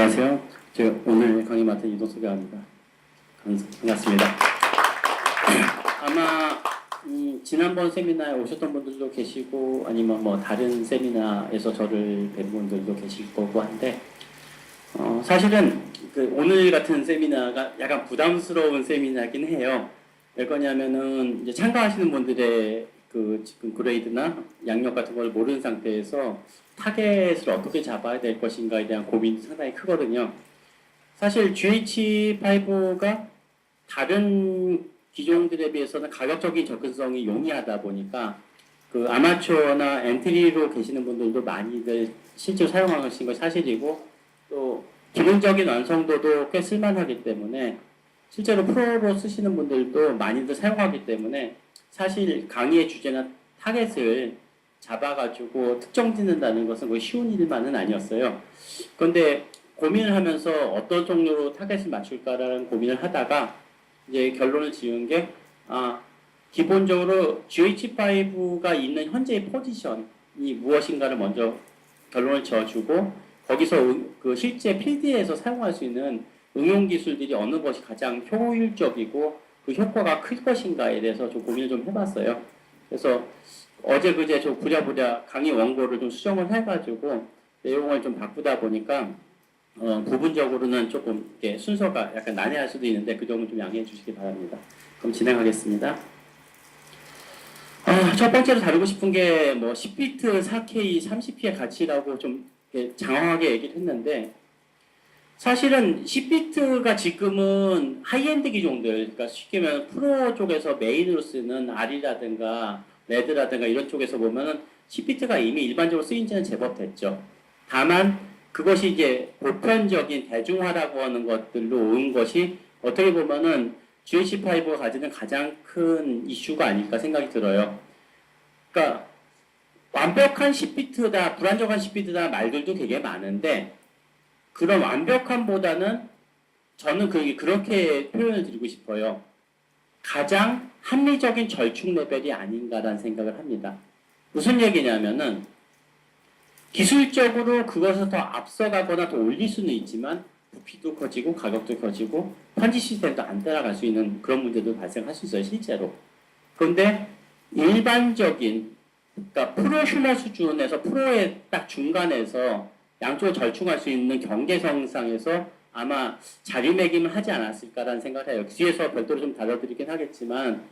안녕하세요. 제가 오늘 강의 맡은 이동석이라고 합니다. 반갑습니다. 아마 지난번 세미나에 오셨던 분들도 계시고 아니면 뭐 다른 세미나에서 저를 뵌 분들도 계실 거고 한데 사실은 그 오늘 같은 세미나가 약간 부담스러운 세미나긴 해요. 왜 거냐면은 이제 참가하시는 분들의 그 지금 그레이드나 양력 같은 걸 모르는 상태에서 타겟을 어떻게 잡아야 될 것인가에 대한 고민이 상당히 크거든요. 사실 GH5가 다른 기종들에 비해서는 가격적인 접근성이 용이하다 보니까 그 아마추어나 엔트리로 계시는 분들도 많이들 실제로 사용하시는 것이 사실이고 또 기본적인 완성도도 꽤 쓸만하기 때문에 실제로 프로로 쓰시는 분들도 많이들 사용하기 때문에 사실 강의의 주제나 타겟을 잡아가지고 특정 짓는다는 것은 거의 쉬운 일만은 아니었어요. 그런데 고민을 하면서 어떤 종류로 타겟을 맞출까라는 고민을 하다가 이제 결론을 지은 게 기본적으로 GH5가 있는 현재의 포지션이 무엇인가를 먼저 결론을 지어주고 거기서 그 실제 필드에서 사용할 수 있는 응용 기술들이 어느 것이 가장 효율적이고 그 효과가 클 것인가에 대해서 좀 고민을 좀 해봤어요. 그래서 어제 그제 좀 부랴부랴 강의 원고를 좀 수정을 해가지고 내용을 좀 바꾸다 보니까 부분적으로는 조금 이렇게 순서가 약간 난해할 수도 있는데 그 점은 좀 양해해 주시기 바랍니다. 그럼 진행하겠습니다. 첫 번째로 다루고 싶은 게 뭐 10비트, 4K, 30p의 가치라고 좀 장황하게 얘기를 했는데 사실은 10비트가 지금은 하이엔드 기종들, 그러니까 쉽게 말하면 프로 쪽에서 메인으로 쓰는 R이라든가 레드라든가 이런 쪽에서 보면은 10비트가 이미 일반적으로 쓰인 지는 제법 됐죠. 다만 그것이 이제 보편적인 대중화라고 하는 것들로 온 것이 어떻게 보면은 GH5가 가지는 가장 큰 이슈가 아닐까 생각이 들어요. 그러니까 완벽한 10비트다, 불안정한 10비트다 말들도 되게 많은데 그런 완벽함보다는 저는 그렇게 표현을 드리고 싶어요. 가장 합리적인 절충 레벨이 아닌가라는 생각을 합니다. 무슨 얘기냐면은 기술적으로 그것을 더 앞서가거나 더 올릴 수는 있지만 부피도 커지고 가격도 커지고 판지 시스템도 안 따라갈 수 있는 그런 문제도 발생할 수 있어요, 실제로. 그런데 일반적인 그러니까 프로슈머 수준에서 프로의 딱 중간에서 양쪽을 절충할 수 있는 경계선상에서 아마 자리매김을 하지 않았을까라는 생각을 해요. 뒤에서 별도로 좀 다뤄드리긴 하겠지만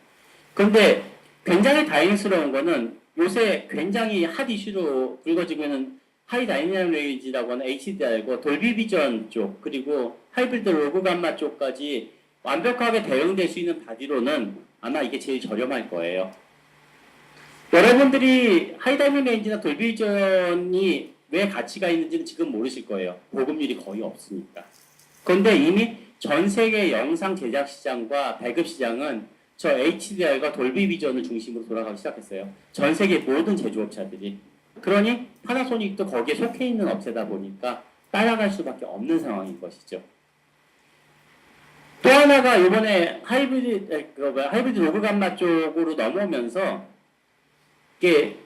그런데 굉장히 다행스러운 거는 요새 굉장히 핫 이슈로 불거지고 있는 하이 다이내믹 레인지라고 하는 HDR과 돌비 비전 쪽 그리고 하이브리드 로그 감마 쪽까지 완벽하게 대응될 수 있는 바디로는 아마 이게 제일 저렴할 거예요. 여러분들이 하이 다이내믹 레인지나 돌비 비전이 왜 가치가 있는지는 지금 모르실 거예요. 보급률이 거의 없으니까. 그런데 이미 전 세계 영상 제작 시장과 배급 시장은 저 HDR과 돌비 비전을 중심으로 돌아가기 시작했어요. 전 세계 모든 제조업체들이. 그러니 파나소닉도 거기에 속해 있는 업체다 보니까 따라갈 수밖에 없는 상황인 것이죠. 또 하나가 이번에 하이브리드 로그 감마 쪽으로 넘어오면서 이게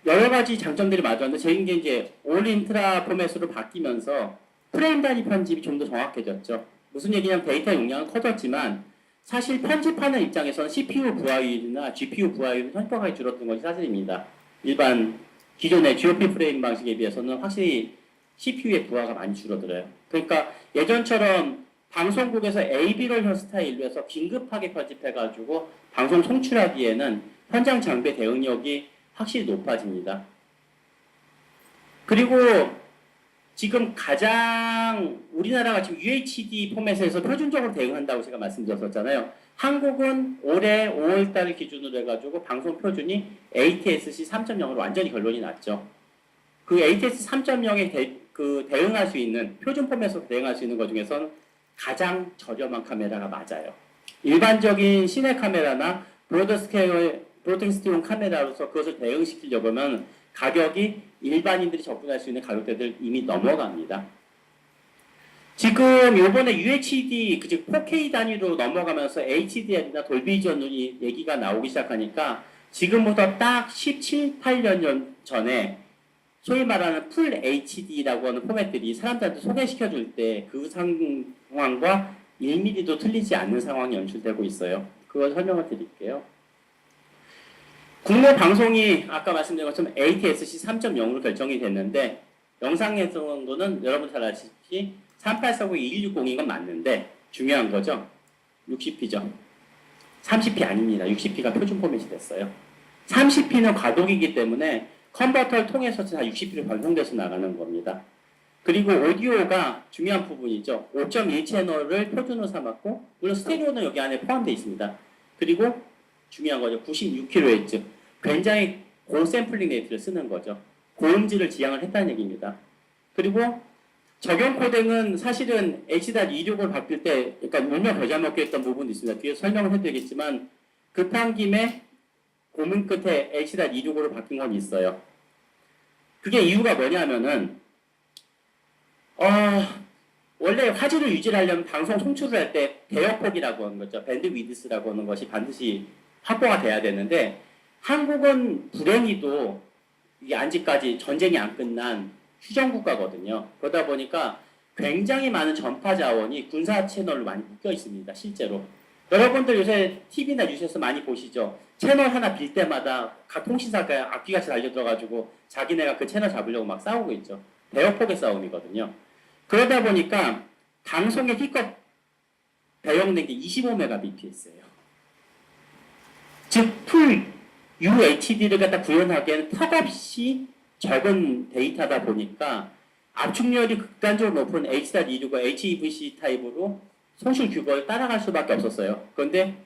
여러 가지 장점들이 맞았는데 제 이제 올 인트라 포맷으로 바뀌면서 프레임 단위 편집이 좀 더 정확해졌죠. 무슨 얘기냐면 데이터 용량은 커졌지만 사실 편집하는 입장에서는 CPU 부하율이나 GPU 부하율은 현격하게 줄어든 것이 사실입니다. 일반 기존의 GOP 프레임 방식에 비해서는 확실히 CPU의 부하가 많이 줄어들어요. 그러니까 예전처럼 방송국에서 AB롤 스타일로 해서 긴급하게 편집해가지고 방송 송출하기에는 현장 장비 대응력이 확실히 높아집니다. 그리고 지금 가장 우리나라가 지금 UHD 포맷에서 표준적으로 대응한다고 제가 말씀드렸었잖아요. 한국은 올해 5월달 기준으로 해가지고 방송 표준이 ATSC 3.0으로 완전히 결론이 났죠. 그 ATSC 3.0에 대응할 수 있는 표준 포맷으로 대응할 수 있는 것 중에서는 가장 저렴한 카메라가 맞아요. 일반적인 시내 카메라나 브로드스케일용 카메라로서 그것을 대응시키려고 하면 가격이 일반인들이 접근할 수 있는 가격대들 이미 넘어갑니다. 지금 이번에 UHD, 즉 4K 단위로 넘어가면서 HDR이나 돌비전이 얘기가 나오기 시작하니까 지금부터 딱 17, 18년 전에 소위 말하는 풀 HD라고 하는 포맷들이 사람들한테 소개시켜 줄 때 그 상황과 1mm도 틀리지 않는 상황이 연출되고 있어요. 그걸 설명을 드릴게요. 국내 방송이 아까 말씀드린 것처럼 ATSC 3.0으로 결정이 됐는데 영상의 정도는 여러분 잘 아시다시피 3840-2160인 건 맞는데 중요한 거죠. 60p죠. 30p 아닙니다. 60p가 표준 포맷이 됐어요. 30p는 과도기이기 때문에 컨버터를 통해서 다 60p로 변성돼서 나가는 겁니다. 그리고 오디오가 중요한 부분이죠. 5.1 채널을 표준으로 삼았고 물론 스테레오는 여기 안에 포함되어 있습니다. 그리고 중요한 거죠. 96kHz. 굉장히 고샘플링 레이트를 쓰는 거죠. 고음질을 지향을 했다는 얘기입니다. 그리고 적용 코덱은 사실은 H.26을 바뀔 때 약간 울며 겨자 먹게 했던 부분도 있습니다. 뒤에 설명을 해드리겠지만 급한 김에 고민 끝에 H.26으로 바뀐 건 있어요. 그게 이유가 뭐냐면은 원래 화질을 유지하려면 방송 송출을 할 때 대역폭이라고 하는 거죠. 밴드위드스라고 하는 것이 반드시 확보가 돼야 되는데 한국은 불행히도 이게 아직까지 전쟁이 안 끝난 휴전 국가거든요. 그러다 보니까 굉장히 많은 전파 자원이 군사 채널로 많이 묶여 있습니다. 실제로. 여러분들 요새 TV나 뉴스에서 많이 보시죠. 채널 하나 빌 때마다 각 통신사가 악기같이 달려들어가지고 자기네가 그 채널 잡으려고 막 싸우고 있죠. 대역폭의 싸움이거든요. 그러다 보니까 방송의 희껏 배역된 게 25Mbps예요. 즉, 풀 UHD를 갖다 구현하기에는 턱없이 적은 데이터다 보니까 압축률이 극단적으로 높은 H.26과 HEVC 타입으로 송출 규격을 따라갈 수밖에 없었어요. 그런데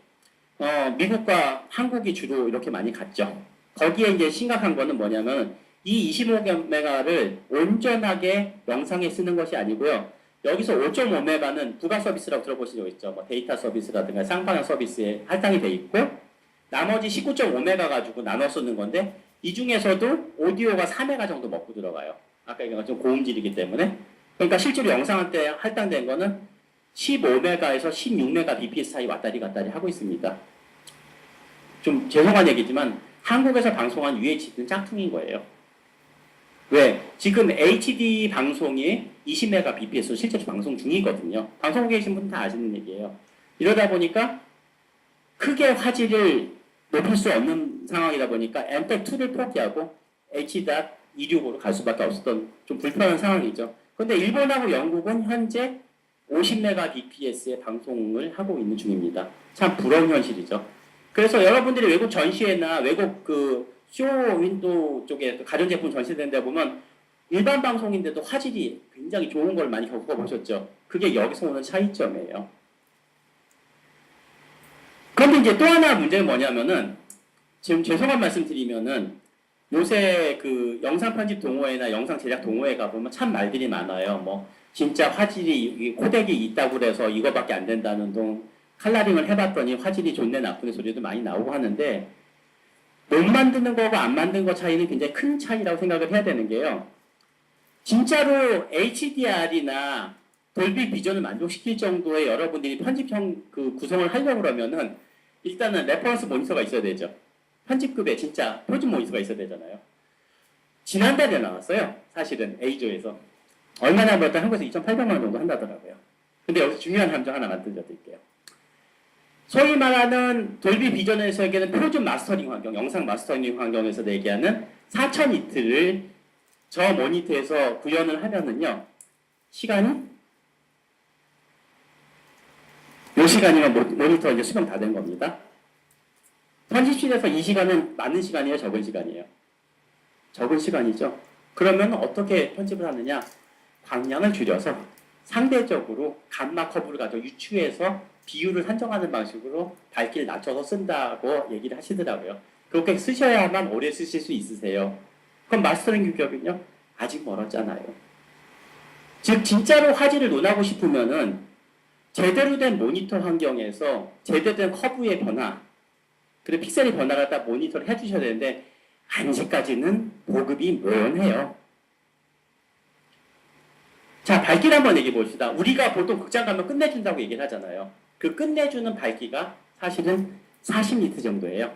미국과 한국이 주로 이렇게 많이 갔죠. 거기에 이제 심각한 거는 뭐냐면 이 25메가를 온전하게 영상에 쓰는 것이 아니고요. 여기서 5.5메가는 부가 서비스라고 들어보신 적 있죠. 뭐 데이터 서비스라든가 쌍방향 서비스에 할당이 돼 있고 나머지 19.5메가 가지고 나눠 쓰는 건데 이 중에서도 오디오가 4메가 정도 먹고 들어가요. 아까 얘기한 것처럼 고음질이기 때문에. 그러니까 실제로 영상한테 할당된 거는 15메가에서 16메가 bps 사이 왔다리 갔다리 하고 있습니다. 좀 죄송한 얘기지만 한국에서 방송한 UHD는 짝퉁인 거예요. 왜? 지금 HD 방송이 20메가 bps로 실제로 방송 중이거든요. 방송국에 계신 분 다 아시는 얘기예요. 이러다 보니까 크게 화질을 높일 수 없는 상황이다 보니까 MPEG-2를 포기하고 H.265로 갈 수밖에 없었던 좀 불편한 상황이죠. 그런데 일본하고 영국은 현재 50Mbps의 방송을 하고 있는 중입니다. 참 부러운 현실이죠. 그래서 여러분들이 외국 전시회나 외국 그 쇼 윈도우 쪽에 가전제품 전시된 데 보면 일반 방송인데도 화질이 굉장히 좋은 걸 많이 겪어보셨죠. 그게 여기서 오는 차이점이에요. 그런데 이제 또 하나 문제는 뭐냐면은 지금 죄송한 말씀 드리면은 요새 그 영상 편집 동호회나 영상 제작 동호회 가보면 참 말들이 많아요. 뭐 진짜 화질이 코덱이 있다고 그래서 이거밖에 안 된다는 둥 칼라링을 해봤더니 화질이 좋네 나쁘네 소리도 많이 나오고 하는데 못 만드는 거고 안 만드는 거 차이는 굉장히 큰 차이라고 생각을 해야 되는 게요. 진짜로 HDR이나 돌비 비전을 만족시킬 정도의 여러분들이 편집형 그 구성을 하려고 그러면은 일단은 레퍼런스 모니터가 있어야 되죠. 편집급에 진짜 표준 모니터가 있어야 되잖아요. 지난달에 나왔어요. 사실은 A조에서. 얼마나 벌었다 한국에서 2,800만 원 정도 한다더라고요. 근데 여기서 중요한 함정 하나 만들어드릴게요. 소위 말하는 돌비 비전에서 얘기하는 표준 마스터링 환경, 영상 마스터링 환경에서 얘기하는 4000니트를 저 모니터에서 구현을 하면은요, 시간이 요 시간이면 모니터 이제 수명 다 된 겁니다. 편집실에서 이 시간은 많은 시간이에요, 적은 시간이에요? 적은 시간이죠. 그러면 어떻게 편집을 하느냐? 광량을 줄여서 상대적으로 감마 커브를 가지고 유추해서 비율을 산정하는 방식으로 밝기를 낮춰서 쓴다고 얘기를 하시더라고요. 그렇게 쓰셔야만 오래 쓰실 수 있으세요. 그럼 마스터링 규격은요? 아직 멀었잖아요. 즉 진짜로 화질을 논하고 싶으면은 제대로 된 모니터 환경에서 제대로 된 커브의 변화 그리고 픽셀의 변화를 딱 모니터를 해주셔야 되는데 아직까지는 보급이 묘연해요. 자, 밝기를 한번 얘기해 봅시다. 우리가 보통 극장 가면 끝내준다고 얘기를 하잖아요. 그 끝내주는 밝기가 사실은 40니트 정도예요.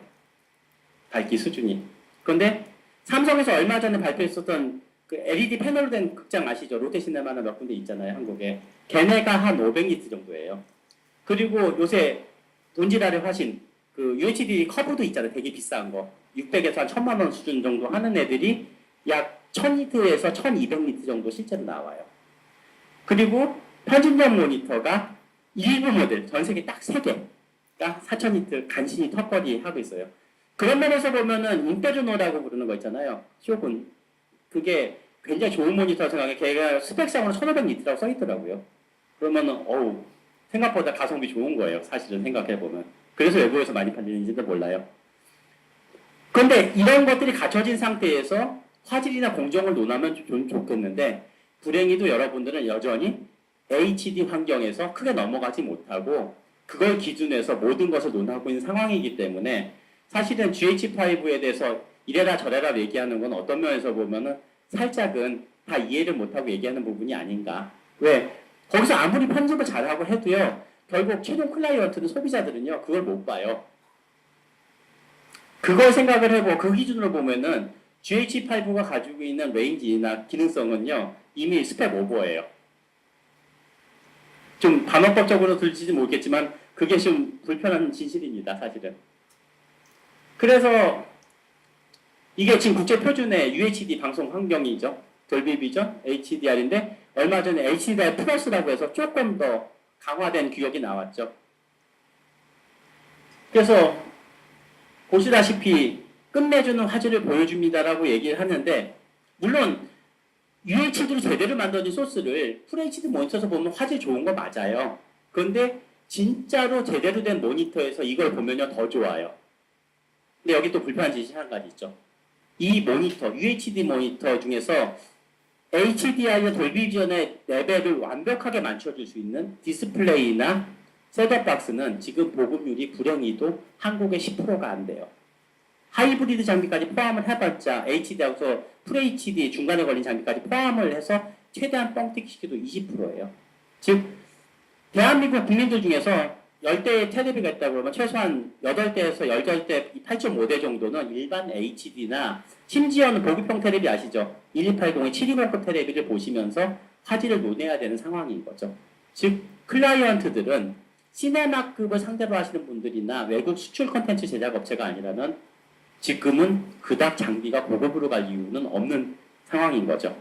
밝기 수준이. 그런데 삼성에서 얼마 전에 발표했었던 그 LED 패널로 된 극장 아시죠? 롯데시네마나 몇 군데 있잖아요, 한국에. 걔네가 한 500니트 정도예요. 그리고 요새 돈지랄의 화신, 그 UHD 커브도 있잖아요, 되게 비싼 거. 600에서 한 1000만 원 수준 정도 하는 애들이 약 1000니트에서 1200니트 정도 실제로 나와요. 그리고 편집용 모니터가 일부 모델, 전 세계 딱 3개가 4000니트 간신히 턱걸이 하고 있어요. 그런 면에서 보면은 인페르노라고 부르는 거 있잖아요. 쇼군. 그게 굉장히 좋은 모니터 생각해. 걔가 스펙상으로 1500니트라고 써있더라고요. 그러면은, 어우, 생각보다 가성비 좋은 거예요. 사실은 생각해보면. 그래서 외국에서 많이 팔리는지도 몰라요. 그런데 이런 것들이 갖춰진 상태에서 화질이나 공정을 논하면 좀 좋겠는데, 불행히도 여러분들은 여전히 HD 환경에서 크게 넘어가지 못하고 그걸 기준해서 모든 것을 논하고 있는 상황이기 때문에 사실은 GH5에 대해서 이래라 저래라 얘기하는 건 어떤 면에서 보면은 살짝은 다 이해를 못하고 얘기하는 부분이 아닌가. 왜? 거기서 아무리 편집을 잘하고 해도요, 결국 최종 클라이언트는 소비자들은요, 그걸 못 봐요. 그걸 생각을 해보고 그 기준으로 보면은 GH5가 가지고 있는 레인지나 기능성은요, 이미 스펙 오버예요. 좀 반어법적으로 들지는 모르겠지만 그게 좀 불편한 진실입니다, 사실은. 그래서 이게 지금 국제 표준의 UHD 방송 환경이죠. 돌비 비전 HDR인데 얼마 전에 HDR 플러스라고 해서 조금 더 강화된 규격이 나왔죠. 그래서 보시다시피 끝내주는 화질을 보여줍니다라고 얘기를 하는데, 물론 UHD로 제대로 만들어진 소스를 FHD 모니터에서 보면 화질 좋은 거 맞아요. 그런데 진짜로 제대로 된 모니터에서 이걸 보면요 더 좋아요. 근데 여기 또 불편한 짓이 한 가지 있죠. 이 모니터, UHD 모니터 중에서 HDR과 돌비전의 레벨을 완벽하게 맞춰줄 수 있는 디스플레이나 셋업박스는 지금 보급률이 불행히도 한국의 10%가 안 돼요. 하이브리드 장비까지 포함을 해봤자 HD하고서 FHD 중간에 걸린 장비까지 포함을 해서 최대한 뻥튀기시켜도 20%예요. 즉 대한민국 국민들 중에서 10대의 테레비가 있다고 그러면 최소한 8대에서 18대 8.5대 정도는 일반 HD나 심지어는 보급형 테레비 아시죠? 1280의 720급 테레비를 보시면서 화질을 논해야 되는 상황인 거죠. 즉 클라이언트들은 시네마급을 상대로 하시는 분들이나 외국 수출 콘텐츠 제작 업체가 아니라면 지금은 그닥 장비가 고급으로 갈 이유는 없는 상황인 거죠.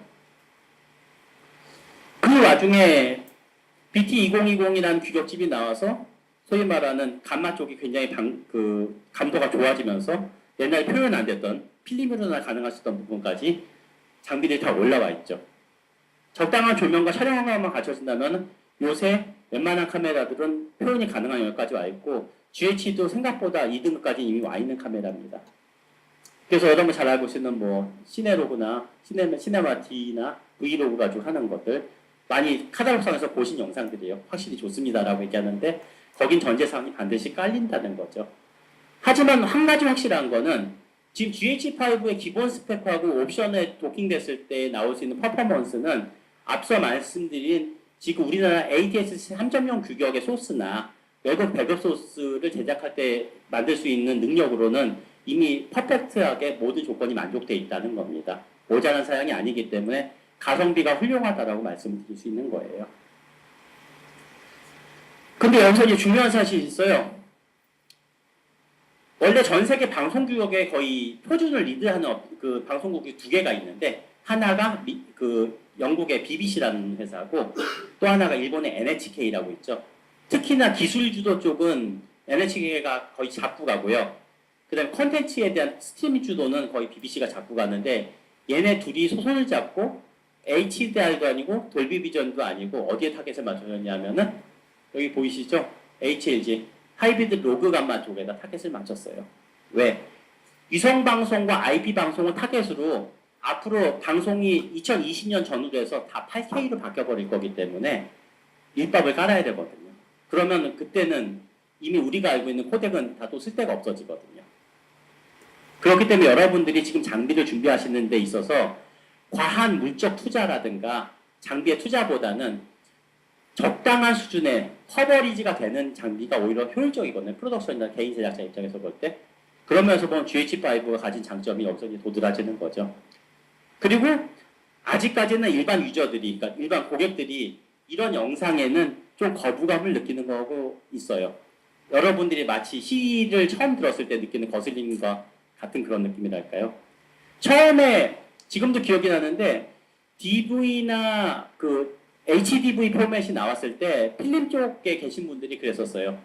그 와중에 BT2020이라는 규격집이 나와서 소위 말하는 감마 쪽이 굉장히 감도가 좋아지면서 옛날에 표현 안 됐던 필름으로나 가능하셨던 부분까지 장비들이 다 올라와 있죠. 적당한 조명과 촬영 환경만 갖춰진다면 요새 웬만한 카메라들은 표현이 가능한 여기까지 와 있고 GH도 생각보다 2등급까지 이미 와 있는 카메라입니다. 그래서 여러분 잘 알고 계시는 뭐 시네로그나 시네마티나 브이로그 가지고 하는 것들 많이 카탈로그상에서 보신 영상들이에요. 확실히 좋습니다라고 얘기하는데 거긴 전재산이 반드시 깔린다는 거죠. 하지만 한 가지 확실한 거는 지금 GH5의 기본 스펙하고 옵션에 도킹됐을 때 나올 수 있는 퍼포먼스는 앞서 말씀드린 지금 우리나라 ATS 3.0 규격의 소스나 외국 배급 소스를 제작할 때 만들 수 있는 능력으로는 이미 퍼펙트하게 모든 조건이 만족되어 있다는 겁니다. 모자란 사양이 아니기 때문에 가성비가 훌륭하다라고 말씀드릴 수 있는 거예요. 근데 여기서 이제 중요한 사실이 있어요. 원래 전 세계 방송 규격에 거의 표준을 리드하는 그 방송국이 2개가 있는데 하나가 영국의 BBC라는 회사고 또 하나가 일본의 NHK라고 있죠. 특히나 기술 주도 쪽은 NHK가 거의 잡고 가고요. 그 다음에 콘텐츠에 대한 스트리밍 주도는 거의 BBC가 잡고 가는데 얘네 둘이 손을 잡고 HDR도 아니고 돌비 비전도 아니고 어디에 타겟을 맞췄냐면은 여기 보이시죠? HLG 하이브리드 로그 감마 쪽에다 타겟을 맞췄어요. 왜? 위성 방송과 IP 방송을 타겟으로 앞으로 방송이 2020년 전후로 해서 다 8K로 바뀌어버릴 거기 때문에 일밥을 깔아야 되거든요. 그러면 그때는 이미 우리가 알고 있는 코덱은 다 또 쓸데가 없어지거든요. 그렇기 때문에 여러분들이 지금 장비를 준비하시는 데 있어서 과한 물적 투자라든가 장비의 투자보다는 적당한 수준의 커버리지가 되는 장비가 오히려 효율적이거든요. 프로덕션이나 개인 제작자 입장에서 볼 때. 그러면서 보면 GH5가 가진 장점이 여기서 도드라지는 거죠. 그리고 아직까지는 일반 유저들이, 그러니까 일반 고객들이 이런 영상에는 좀 거부감을 느끼는 거고 있어요. 여러분들이 마치 시를 처음 들었을 때 느끼는 거슬림과 같은 그런 느낌이랄까요? 처음에 지금도 기억이 나는데 DV나 그 HDV 포맷이 나왔을 때 필름 쪽에 계신 분들이 그랬었어요.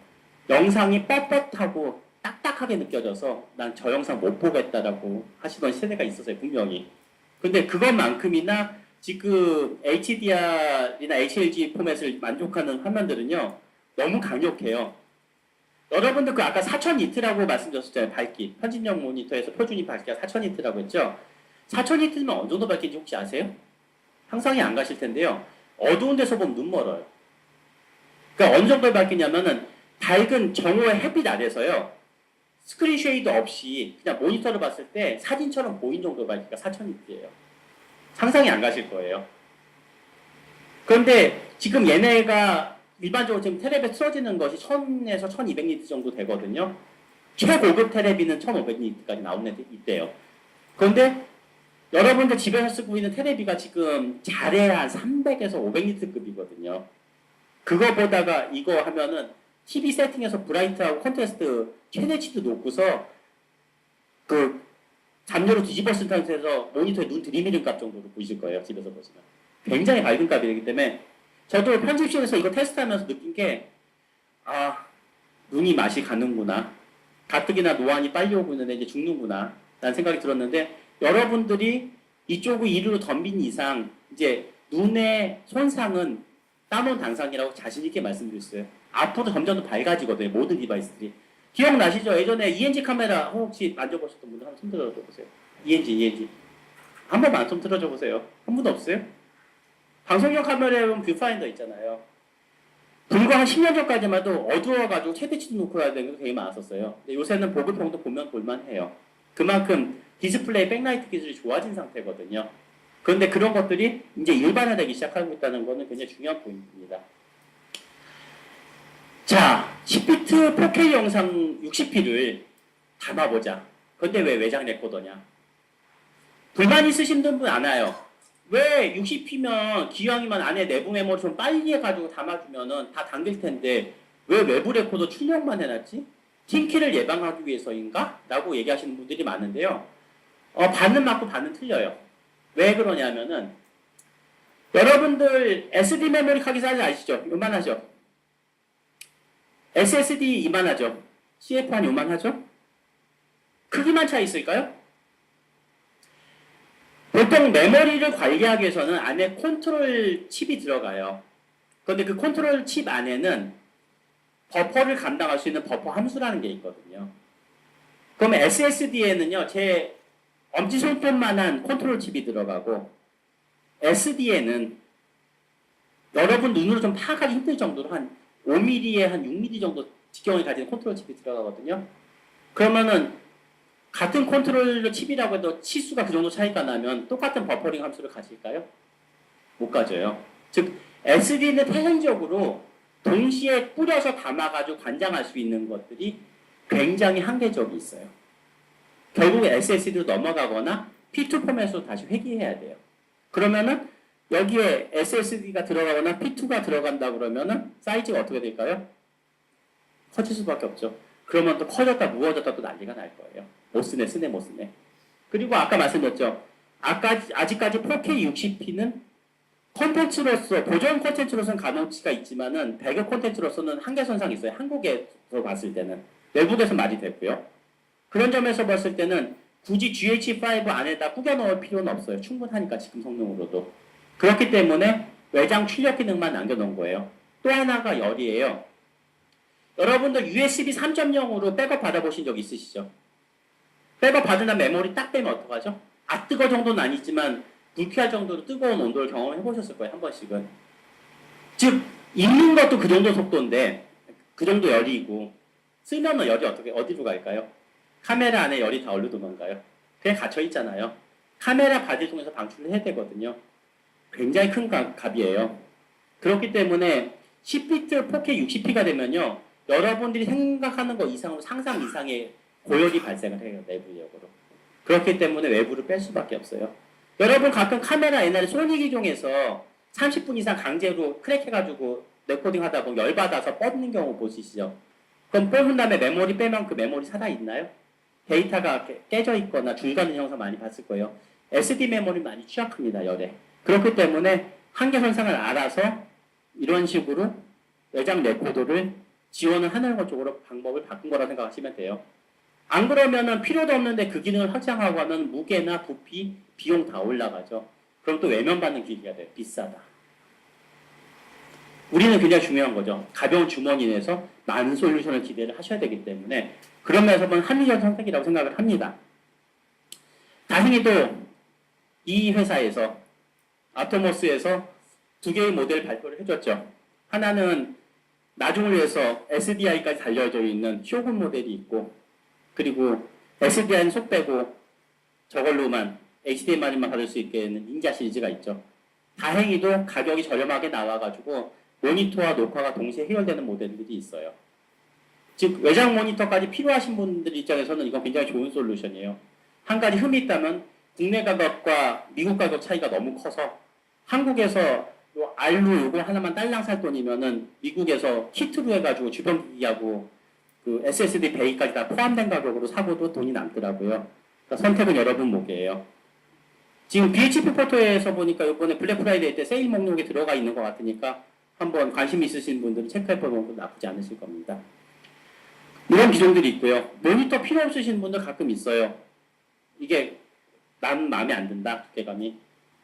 영상이 뻣뻣하고 딱딱하게 느껴져서 난 저 영상 못 보겠다라고 하시던 세대가 있었어요, 분명히. 근데 그것만큼이나 지금 HDR이나 HLG 포맷을 만족하는 화면들은요, 너무 강력해요. 여러분들 그 아까 4000니트라고 말씀드렸었잖아요, 밝기. 현진영 모니터에서 표준이 밝기가 4000니트라고 했죠? 4000니트면 어느 정도 밝기인지 혹시 아세요? 상상이 안 가실 텐데요. 어두운 데서 보면 눈 멀어요. 그러니까 어느 정도의 밝기냐면은 밝은 정오의 햇빛 아래서요. 스크린 쉐이드 없이 그냥 모니터를 봤을 때 사진처럼 보인 정도의 밝기가 4000니트예요. 상상이 안 가실 거예요. 그런데 지금 얘네가 일반적으로 지금 테레비에 틀어지는 것이 1000에서 1200니트 정도 되거든요. 최고급 테레비는 1500니트까지 나오는 애들 있대요. 그런데 여러분들 집에서 쓰고 있는 테레비가 지금 잘해야 한 300에서 500니트급이거든요. 그거 보다가 이거 하면은 TV 세팅에서 브라이트하고 컨트라스트 최대치도 놓고서 그 담요로 뒤집어 쓴 상태에서 모니터에 눈 들이미는 값 정도로 보이실 거예요. 집에서 보시면. 굉장히 밝은 값이기 때문에 저도 편집실에서 이거 테스트하면서 느낀 게 눈이 맛이 가는구나. 가뜩이나 노안이 빨리 오고 있는데 이제 죽는구나 라는 생각이 들었는데 여러분들이 이쪽을 이리로 덤빈 이상 이제 눈의 손상은 따놓은 당상이라고 자신 있게 말씀드렸어요. 앞으로 점점 더 밝아지거든요. 모든 디바이스들이. 기억나시죠? 예전에 ENG 카메라 혹시 만져보셨던 분들 한번 손 들어줘 보세요. ENG. 한 번만 손 들어줘 보세요. 한 분도 없어요? 방송용 카메라에 보면 뷰파인더 있잖아요. 불과 한 10년 전까지만 해도 어두워가지고 최대치도 놓고 해야 되는 게 되게 많았었어요. 근데 요새는 보급형도 보면 볼만해요. 그만큼 디스플레이 백라이트 기술이 좋아진 상태거든요. 그런데 그런 것들이 이제 일반화되기 시작하고 있다는 것은 굉장히 중요한 포인트입니다. 자, 10비트 4K 영상 60p를 담아보자. 근데 왜 외장 레코더냐? 불만 있으신 분 많아요. 왜 60p면 기왕이면 안에 내부 메모리 좀 빨리 해가지고 담아주면은 다 당길 텐데 왜 외부 레코더 출력만 해놨지? 팀키를 예방하기 위해서인가? 라고 얘기하시는 분들이 많은데요. 반은 맞고 반은 틀려요. 왜 그러냐면은 여러분들 SD 메모리 카기 사이즈 아시죠? 요만하죠? SSD 이만하죠? CF1 요만하죠? 크기만 차이 있을까요? 보통 메모리를 관리하기 위해서는 안에 컨트롤 칩이 들어가요. 그런데 그 컨트롤 칩 안에는 버퍼를 감당할 수 있는 버퍼 함수라는 게 있거든요. 그러면 SSD에는요, 제 엄지손톱만한 컨트롤 칩이 들어가고, SD에는 여러분 눈으로 좀 파악하기 힘들 정도로 한 5mm에 한 6mm 정도 직경을 가진 컨트롤 칩이 들어가거든요. 그러면은 같은 컨트롤러 칩이라고 해도 치수가 그 정도 차이가 나면 똑같은 버퍼링 함수를 가질까요? 못 가져요. 즉 SD는 태생적으로 동시에 뿌려서 담아가지고 관장할 수 있는 것들이 굉장히 한계적이 있어요. 결국에 SSD로 넘어가거나 P2 포맷으로 다시 회귀해야 돼요. 그러면은 여기에 SSD가 들어가거나 P2가 들어간다 그러면은 사이즈가 어떻게 될까요? 커질 수밖에 없죠. 그러면 또 커졌다 무거워졌다 또 난리가 날 거예요. 못 쓰네 쓰네 못 쓰네. 그리고 아까 말씀드렸죠. 아직까지 4K 60p는 콘텐츠로서 보정 콘텐츠로서는 가능치가 있지만은 배급 콘텐츠로서는 한계선상이 있어요. 한국에서 봤을 때는 외국에서 말이 됐고요. 그런 점에서 봤을 때는 굳이 GH5 안에다 꾸겨 넣을 필요는 없어요. 충분하니까 지금 성능으로도. 그렇기 때문에 외장 출력 기능만 남겨놓은 거예요. 또 하나가 열이에요. 여러분들 USB 3.0으로 백업 받아보신 적 있으시죠? 백업 받은 메모리 딱 빼면 어떡하죠? 뜨거 정도는 아니지만 불쾌할 정도로 뜨거운 온도를 경험해 보셨을 거예요. 한 번씩은. 즉 읽는 것도 그 정도 속도인데 그 정도 열이고 쓰면 열이 어디로 갈까요? 카메라 안에 열이 다 얼로 도망가요. 그냥 갇혀 있잖아요. 카메라 바디를 통해서 방출을 해야 되거든요. 굉장히 큰 값이에요. 그렇기 때문에 10비트 4K 60p가 되면요. 여러분들이 생각하는 것 이상으로 상상 이상의 고열이 발생을 해요. 내부력으로. 그렇기 때문에 외부를 뺄 수밖에 없어요. 여러분 가끔 카메라 옛날에 소니 기종에서 30분 이상 강제로 크랙해가지고 레코딩 하다 보면 열받아서 뻗는 경우 보시죠. 그럼 뽑은 다음에 메모리 빼면 그 메모리 살아있나요? 데이터가 깨져 있거나 줄가는 형상 많이 봤을 거예요. SD 메모리 많이 취약합니다, 열에. 그렇기 때문에 한계선상을 알아서 이런 식으로 외장 레코더를 지원을 하는 것 쪽으로 방법을 바꾼 거라 생각하시면 돼요. 안 그러면은 필요도 없는데 그 기능을 확장하고 하면 무게나 부피, 비용 다 올라가죠. 그럼 또 외면 받는 기기가 돼요. 비싸다. 우리는 굉장히 중요한 거죠. 가벼운 주머니 내에서 많은 솔루션을 기대를 하셔야 되기 때문에 그런 면에서 보면 합리적 선택이라고 생각을 합니다. 다행히도 이 회사에서 아토모스에서 두 개의 모델 발표를 해줬죠. 하나는 나중을 위해서 SDI까지 달려져 있는 쇼군 모델이 있고 그리고 SDI는 속 빼고 저걸로만 HDMI만 받을 수 있게 되는 닌자 시리즈가 있죠. 다행히도 가격이 저렴하게 나와가지고 모니터와 녹화가 동시에 해결되는 모델들이 있어요. 즉 외장 모니터까지 필요하신 분들 입장에서는 이건 굉장히 좋은 솔루션이에요. 한 가지 흠이 있다면 국내 가격과 미국 가격 차이가 너무 커서 한국에서 요 알루 요거 하나만 딸랑 살 돈이면은 미국에서 키트로 해가지고 주변 기기하고 그 SSD 베이까지 다 포함된 가격으로 사고도 돈이 남더라고요. 그러니까 선택은 여러분 목이에요. 지금 BHP 포토에서 보니까 이번에 블랙 프라이데이 때 세일 목록에 들어가 있는 것 같으니까 한번 관심 있으신 분들은 체크해보는 것도 나쁘지 않으실 겁니다. 이런 기종들이 있고요. 모니터 필요 없으신 분들 가끔 있어요. 이게 난 마음에 안 든다, 두께감이.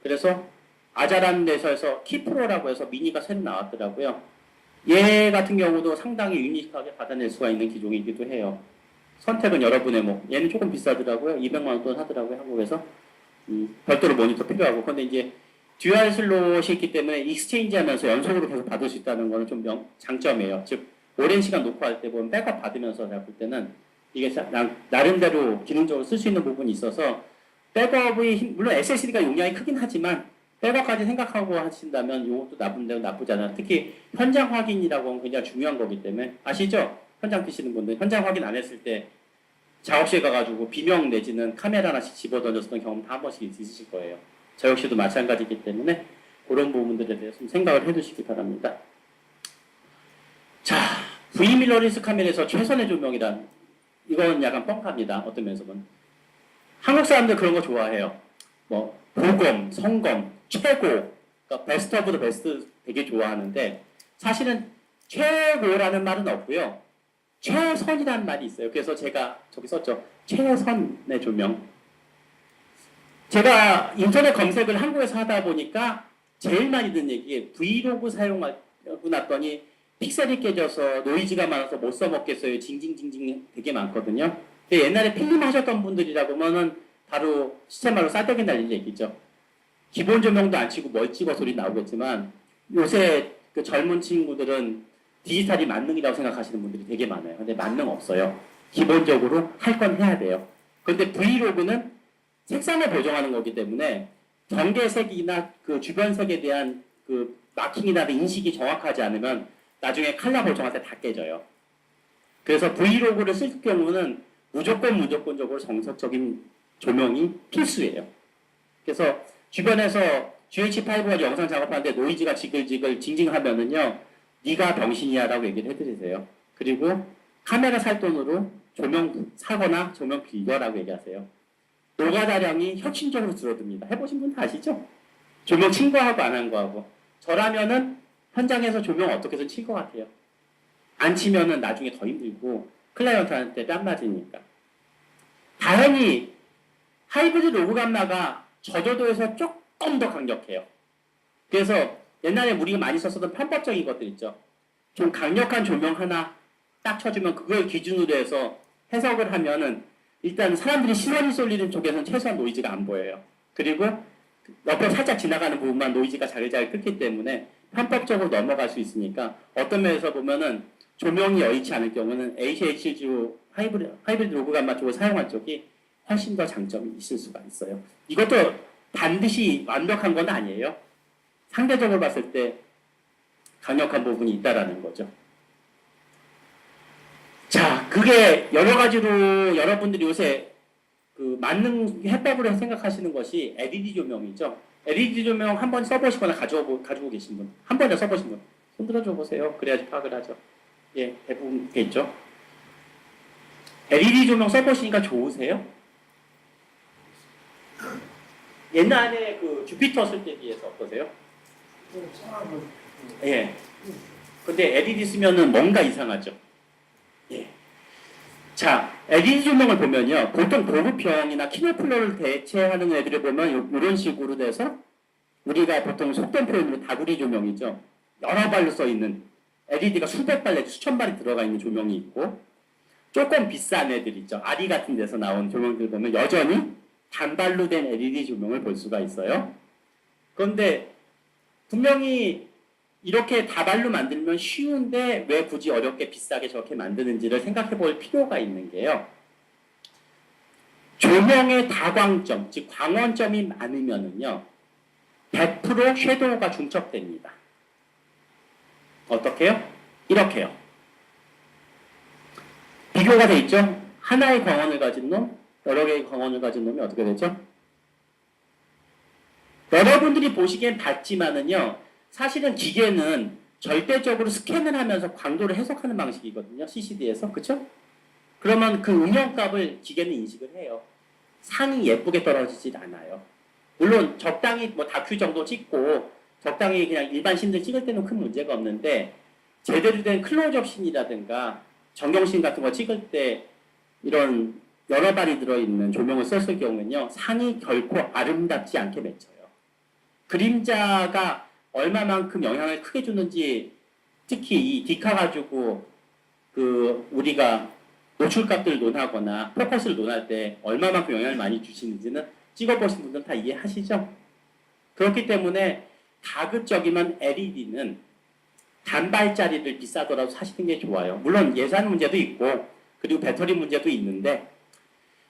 그래서 아자라는 데서에서 키프로라고 해서 미니가 새로 나왔더라고요. 얘 같은 경우도 상당히 유니크하게 받아낼 수가 있는 기종이기도 해요. 선택은 여러분의 목. 얘는 조금 비싸더라고요. 200만 원 돈 하더라고요, 한국에서. 별도로 모니터 필요하고. 근데 이제 듀얼 슬롯이 있기 때문에 익스체인지 하면서 연속으로 계속 받을 수 있다는 거는 좀 장점이에요. 즉, 오랜 시간 녹화할 때 보면 백업 받으면서 제가 볼 때는 이게 나름대로 기능적으로 쓸 수 있는 부분이 있어서 백업이, 물론 SSD가 용량이 크긴 하지만 백업까지 생각하고 하신다면 이것도 나쁘지 않아요. 특히 현장 확인이라고 하면 굉장히 중요한 거기 때문에 아시죠? 현장 피시는 분들 현장 확인 안 했을 때 작업실 가가지고 비명 내지는 카메라 하나씩 집어던졌던 경험 다 한 번씩 있으실 거예요. 저 역시도 마찬가지이기 때문에 그런 부분들에 대해서 좀 생각을 해두시기 바랍니다. 자, V 미러리스 카메라에서 최선의 조명이란 이건 약간 뻥합니다. 어떤 면에서 보면 한국 사람들 그런 거 좋아해요. 뭐 고검, 성검, 최고, 그러니까 베스트 오브 더 베스트 되게 좋아하는데 사실은 최고라는 말은 없고요. 최선이라는 말이 있어요. 그래서 제가 저기 썼죠. 최선의 조명. 제가 인터넷 검색을 한국에서 하다 보니까 제일 많이 듣는 얘기 브이로그 사용하고 났더니 픽셀이 깨져서 노이즈가 많아서 못 써먹겠어요. 징징징징 되게 많거든요. 근데 옛날에 필름 하셨던 분들이라고 하면은 바로 시체말로 싸대기 날린 얘기죠. 기본 조명도 안 치고 뭘 찍어 소리 나오겠지만 요새 그 젊은 친구들은 디지털이 만능이라고 생각하시는 분들이 되게 많아요. 근데 만능 없어요. 기본적으로 할 건 해야 돼요. 그런데 브이로그는 색상을 보정하는 거기 때문에 경계색이나 그 주변 색에 대한 그 마킹이나 인식이 정확하지 않으면 나중에 컬러 보정할 때 다 깨져요. 그래서 브이로그를 쓸 경우는 무조건적으로 정석적인 조명이 필수예요. 그래서 주변에서 GH5가 영상 작업하는데 노이즈가 지글지글 징징하면은요, 네가 병신이야 라고 얘기를 해드리세요. 그리고 카메라 살 돈으로 조명 사거나 조명 빌려라고 얘기하세요. 노가다량이 혁신적으로 줄어듭니다. 해보신 분 다 아시죠? 조명 친 거하고 안 한 거하고. 저라면은 현장에서 조명 어떻게든 칠 것 같아요. 안 치면은 나중에 더 힘들고 클라이언트한테 뺨 맞으니까. 다행히 하이브리드 로그 감마가 저조도에서 조금 더 강력해요. 그래서 옛날에 우리가 많이 썼었던 편법적인 것들 있죠. 좀 강력한 조명 하나 딱 쳐주면 그걸 기준으로 해서 해석을 하면은 일단 사람들이 시선이 쏠리는 쪽에서는 최소한 노이즈가 안 보여요. 그리고 옆에 살짝 지나가는 부분만 노이즈가 자글자글 끓기 때문에 편법적으로 넘어갈 수 있으니까 어떤 면에서 보면은 조명이 여의치 않을 경우는 HHG로 하이브리드 로그 감마 쪽을 사용한 쪽이 훨씬 더 장점이 있을 수가 있어요. 이것도 반드시 완벽한 건 아니에요. 상대적으로 봤을 때 강력한 부분이 있다라는 거죠. 자, 그게 여러 가지로 여러분들이 요새 그 맞는 해법으로 생각하시는 것이 LED 조명이죠. LED 조명 한 번 써보시거나 가지고 계신 분, 한 번에 써보신 분, 손 들어줘 보세요. 그래야지 파악을 하죠. 예, 대부분 있죠. LED 조명 써보시니까 좋으세요? 옛날에 그 주피터 쓸 때 비해서 어떠세요? 예. 근데 LED 쓰면은 뭔가 이상하죠. 예. 자, LED 조명을 보면요. 보통 고급형이나 키노플러를 대체하는 애들을 보면 이런 식으로 돼서 우리가 보통 속된 표현으로 다구리 조명이죠. 여러 발로 써 있는 LED가 수백 발 내지 수천 발이 들어가 있는 조명이 있고 조금 비싼 애들 있죠. 아리 같은 데서 나온 조명들 보면 여전히 단발로 된 LED 조명을 볼 수가 있어요. 그런데 분명히 이렇게 다발로 만들면 쉬운데 왜 굳이 어렵게 비싸게 저렇게 만드는지를 생각해 볼 필요가 있는 게요. 조명의 다광점, 즉 광원점이 많으면은요, 100% 섀도우가 중첩됩니다. 어떻게요? 이렇게요. 비교가 돼 있죠? 하나의 광원을 가진 놈, 여러 개의 광원을 가진 놈이 어떻게 되죠? 여러분들이 보시기엔 밝지만은요, 사실은 기계는 절대적으로 스캔을 하면서 광도를 해석하는 방식이거든요. CCD에서. 그쵸? 그러면 그 음영값을 기계는 인식을 해요. 상이 예쁘게 떨어지진 않아요. 물론 적당히 뭐 다큐 정도 찍고 적당히 그냥 일반 씬들 찍을 때는 큰 문제가 없는데 제대로 된 클로즈업 씬이라든가 정경씬 같은 거 찍을 때 이런 여러 발이 들어있는 조명을 썼을 경우는요. 상이 결코 아름답지 않게 맺혀요. 그림자가 얼마만큼 영향을 크게 주는지 특히 이 디카 가지고 그 우리가 노출값들을 논하거나 포커스를 논할 때 얼마만큼 영향을 많이 주시는지는 찍어보신 분들은 다 이해하시죠? 그렇기 때문에 가급적이면 LED는 단발짜리를 비싸더라도 사시는 게 좋아요. 물론 예산 문제도 있고 그리고 배터리 문제도 있는데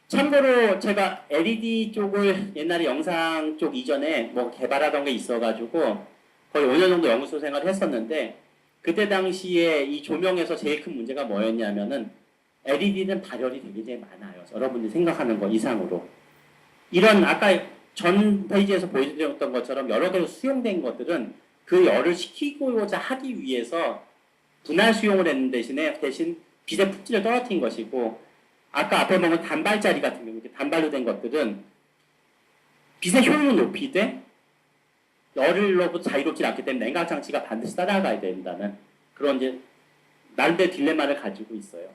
참고로 제가 LED 쪽을 옛날에 영상 쪽 이전에 뭐 개발하던 게 있어가지고 거의 5년 정도 연구소 생활을 했었는데 그때 당시에 이 조명에서 제일 큰 문제가 뭐였냐면은 LED는 발열이 되게 제일 많아요. 여러분들이 생각하는 거 이상으로. 이런 아까 전 페이지에서 보여드렸던 것처럼 여러 개로 수용된 것들은 그 열을 식히고자 하기 위해서 분할 수용을 했는 대신 빛의 품질을 떨어뜨린 것이고 아까 앞에 보면 단발짜리 같은 경우 이렇게 단발로 된 것들은 빛의 효율을 높이되 열로부터 자유롭지 않기 때문에 냉각 장치가 반드시 따라가야 된다는 그런 이제 나름대로 딜레마를 가지고 있어요.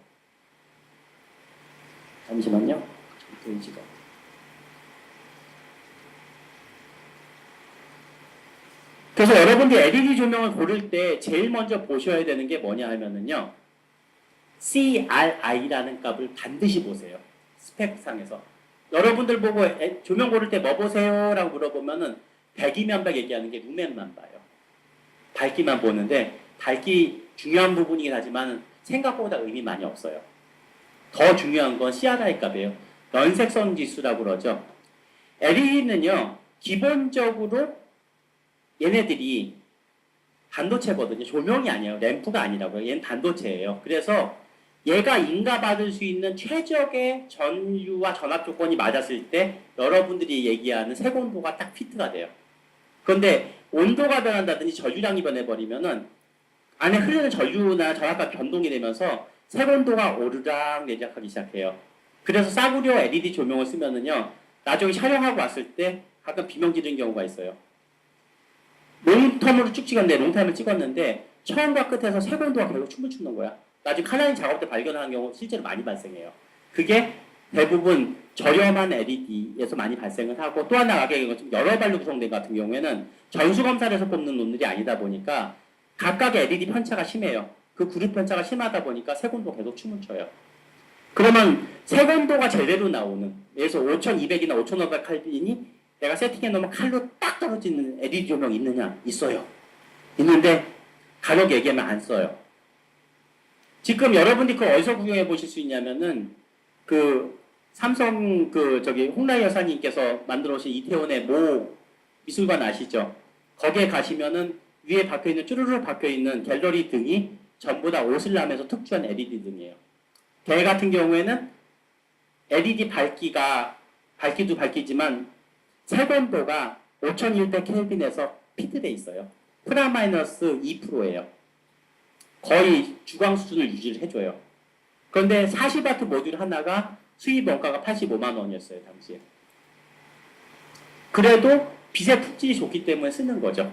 잠시만요. 페이지가. 그래서 여러분들이 LED 조명을 고를 때 제일 먼저 보셔야 되는 게 뭐냐 하면은요. CRI라는 값을 반드시 보세요. 스펙상에서. 여러분들 보고 조명 고를 때 뭐 보세요? 라고 물어보면은 100이면 100 얘기하는 게 루멘만 봐요. 밝기만 보는데 밝기 중요한 부분이긴 하지만 생각보다 의미 많이 없어요. 더 중요한 건 CRI 값이에요. 연색성 지수라고 그러죠. LED는요. 기본적으로 얘네들이 반도체거든요. 조명이 아니에요. 램프가 아니라고요. 얘는 반도체예요. 그래서 얘가 인가받을 수 있는 최적의 전류와 전압 조건이 맞았을 때 여러분들이 얘기하는 색온도가 딱 피트가 돼요. 그런데 온도가 변한다든지 전류량이 변해버리면은 안에 흐르는 전류나 전압과 변동이 되면서 색온도가 오르락 내리락하기 시작해요. 그래서 싸구려 LED 조명을 쓰면은요 나중에 촬영하고 왔을 때 가끔 비명 지르는 경우가 있어요. 롱텀으로 쭉 찍었는데 롱타임을 찍었는데 처음과 끝에서 색온도가 결국 춤을 추는 거야. 나중에 칼라인 작업 때 발견하는 경우 실제로 많이 발생해요. 그게 대부분 저렴한 LED에서 많이 발생을 하고 또 하나 가격이 좀 여러 발로 구성된 같은 경우에는 전수검사에서 뽑는 놈들이 아니다 보니까 각각의 LED 편차가 심해요. 그 그룹 편차가 심하다 보니까 색온도가 계속 춤을 춰요. 그러면 색온도가 제대로 나오는 예를 들어서 5200이나 5500 칼빈이 내가 세팅해 놓으면 칼로 딱 떨어지는 LED 조명 있느냐? 있어요. 있는데 가격 얘기하면 안 써요. 지금 여러분들이 그걸 어디서 구경해 보실 수 있냐면은 그 삼성 홍라이 여사님께서 만들어 오신 이태원의 모 미술관 아시죠? 거기에 가시면은 위에 박혀있는 쭈루루 박혀있는 갤러리 등이 전부 다 오슬람에서 특주한 LED 등이에요. 걔 같은 경우에는 LED 밝기가 밝기도 밝기지만 색온도가 5100 켈빈에서 피드돼 있어요. 프라마이너스 2%예요. 거의 주광 수준을 유지를 해줘요. 그런데 40W 모듈 하나가 수입 원가가 85만 원이었어요, 당시에. 그래도 빛의 품질이 좋기 때문에 쓰는 거죠.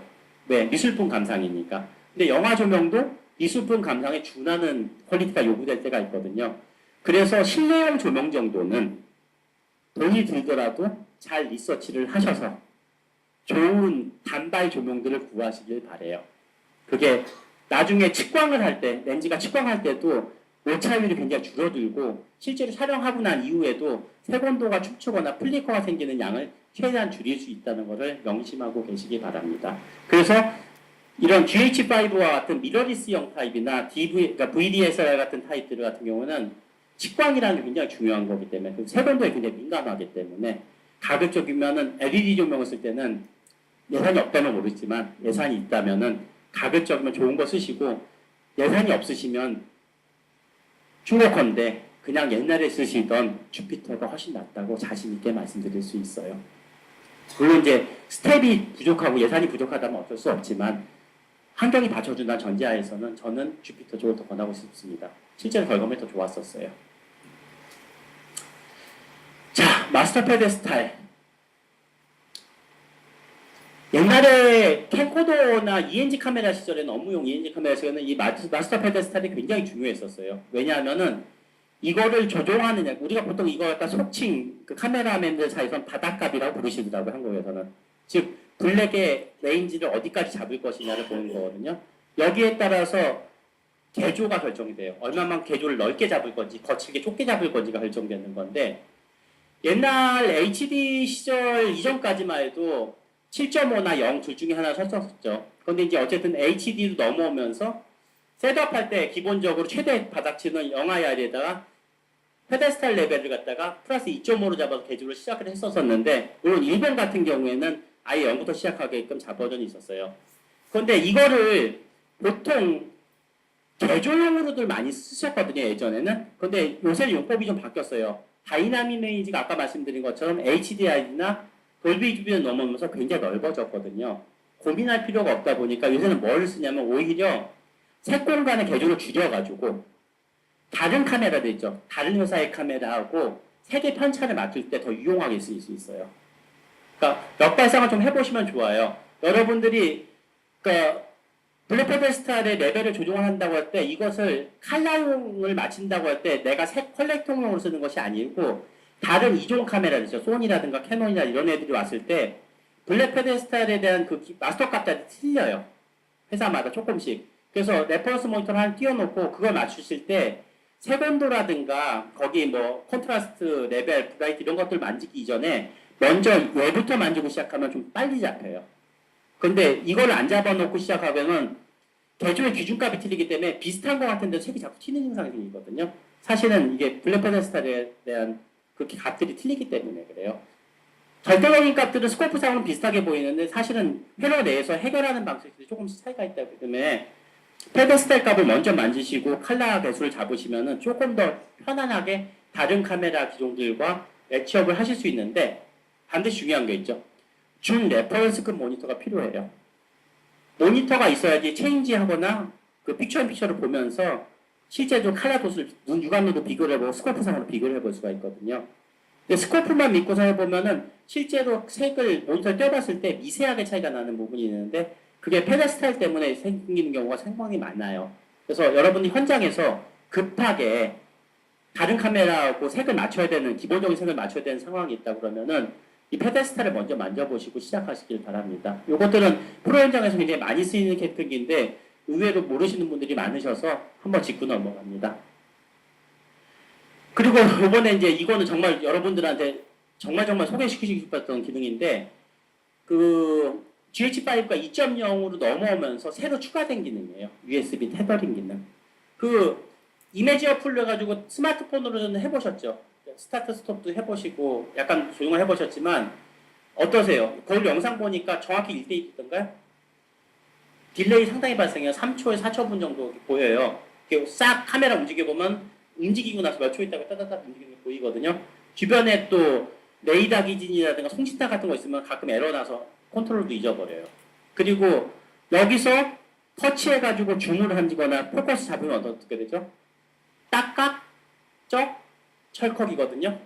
왜? 미술품 감상이니까. 근데 영화 조명도 미술품 감상에 준하는 퀄리티가 요구될 때가 있거든요. 그래서 실내용 조명 정도는 돈이 들더라도 잘 리서치를 하셔서 좋은 단발 조명들을 구하시길 바래요. 그게 나중에 측광을 할 때, 렌즈가 측광할 때도 오차율이 굉장히 줄어들고 실제로 촬영하고 난 이후에도 색온도가 춤추거나 플리커가 생기는 양을 최대한 줄일 수 있다는 것을 명심하고 계시기 바랍니다. 그래서 이런 GH5와 같은 미러리스형 타입이나 그러니까 VDSLR 같은 타입들 같은 경우는 측광이라는 게 굉장히 중요한 거기 때문에 그 색온도에 굉장히 민감하기 때문에 가급적이면은 LED 조명을 쓸 때는 예산이 없다면 모르지만 예산이 있다면은 가급적이면 좋은 거 쓰시고 예산이 없으시면 충고컨대 그냥 옛날에 쓰시던 주피터가 훨씬 낫다고 자신 있게 말씀드릴 수 있어요. 물론 이제 스텝이 부족하고 예산이 부족하다면 어쩔 수 없지만 환경이 받쳐준다는 전제하에서는 저는 주피터 쪽을 더 권하고 싶습니다. 실제로 결과물이 더 좋았었어요. 자, 마스터 페데스탈. 옛날에 캠코더나 ENG 카메라 시절에는 업무용 ENG 카메라 시절에는 이 마스터 페데스탈이 굉장히 중요했었어요. 왜냐하면은 이거를 조종하느냐, 우리가 보통 이거 갖다 속칭 그 카메라맨들 사이에서는 바닥값이라고 부르시더라고요, 한국에서는. 즉 블랙의 레인지를 어디까지 잡을 것이냐를 보는 거거든요. 여기에 따라서 개조가 결정이 돼요. 얼마만 개조를 넓게 잡을 건지 거칠게 좁게 잡을 건지가 결정되는 건데 옛날 HD 시절 이전까지만 해도 7.5나 0 둘 중에 하나 썼었죠. 그런데 이제 어쨌든 HD도 넘어오면서 셋업할 때 기본적으로 최대 바닥치는 영IR에다가 페데스탈 레벨을 갖다가 플러스 2.5로 잡아서 개조를 시작을 했었는데 물론 일본 같은 경우에는 아예 0부터 시작하게끔 버전이 있었어요. 그런데 이거를 보통 개조용으로들 많이 쓰셨거든요, 예전에는. 그런데 요새는 용법이 좀 바뀌었어요. 다이나믹 레인지가 아까 말씀드린 것처럼 HDR이나 돌비 주변을 넘으면서 굉장히 넓어졌거든요. 고민할 필요가 없다 보니까 요새는 뭘 쓰냐면 오히려 색 공간의 개조를 줄여가지고 다른 카메라들 있죠. 다른 회사의 카메라하고 색의 편차를 맞출 때 더 유용하게 쓸 수 있어요. 그러니까 역발상을 좀 해보시면 좋아요. 여러분들이 그러니까 블랙 페데스탈의 레벨을 조정을 한다고 할 때 이것을 칼라용을 맞춘다고 할 때 내가 색 컬렉터용으로 쓰는 것이 아니고 다른 이종 카메라들 있죠. 소니라든가 캐논이나 이런 애들이 왔을 때 블랙 페데스탈에 대한 그 마스터 값들이 틀려요. 회사마다 조금씩. 그래서 레퍼런스 모니터를 하나 띄워놓고 그걸 맞추실 때 색온도라든가 거기 뭐 콘트라스트, 레벨, 브라이트 이런 것들 만지기 이전에 먼저 얘부터 만지고 시작하면 좀 빨리 잡혀요. 근데 이걸 안 잡아놓고 시작하면은 개조의 기준값이 틀리기 때문에 비슷한 것 같은데 색이 자꾸 튀는 현상이 생기거든요. 사실은 이게 블랙 페데스탈에 대한 그렇게 값들이 틀리기 때문에 그래요. 절대적인 값들은 스코프상으로 비슷하게 보이는데 사실은 회로 내에서 해결하는 방식들이 조금씩 차이가 있다기 때문에 페데스탈 값을 먼저 만지시고 칼라 개수를 잡으시면은 조금 더 편안하게 다른 카메라 기종들과 매치업을 하실 수 있는데 반드시 중요한 게 있죠. 준 레퍼런스급 모니터가 필요해요. 모니터가 있어야지 체인지하거나 그 픽처 인 픽처를 보면서 실제로 칼라 도수를 눈 육안으로 비교를 해보고 스코프상으로 비교를 해볼 수가 있거든요. 근데 스코프만 믿고서 해보면은 실제로 색을 모니터를 떼봤을 때 미세하게 차이가 나는 부분이 있는데 그게 페데스탈 때문에 생기는 경우가 상당히 많아요. 그래서 여러분이 현장에서 급하게 다른 카메라하고 색을 맞춰야 되는 기본적인 색을 맞춰야 되는 상황이 있다 그러면은 이 페데스탈을 먼저 만져보시고 시작하시길 바랍니다. 이것들은 프로 현장에서 굉장히 많이 쓰이는 테크닉인데 의외로 모르시는 분들이 많으셔서 한번 짚고 넘어갑니다. 그리고 이번에 이제 이거는 정말 여러분들한테 정말 소개시키고 싶었던 기능인데 그 GH5가 2.0으로 넘어오면서 새로 추가된 기능이에요. USB 테더링 기능. 그 이미지 어플로 해가지고 스마트폰으로는 해보셨죠? 스타트 스톱도 해보시고 약간 조용을 해보셨지만 어떠세요? 거울 영상 보니까 정확히 1대1 있던가요? 딜레이 상당히 발생해요. 3초에 4초분 정도 보여요. 싹 카메라 움직여보면 움직이고 나서 몇 초 있다가 따다닥 움직이는 게 보이거든요. 주변에 또 레이더 기진이라든가 송신타 같은 거 있으면 가끔 에러 나서 컨트롤도 잊어버려요. 그리고 여기서 터치해가지고 줌을 한거나 포커스 잡으면 어떻게 되죠? 딱깍, 쩍, 철컥이거든요.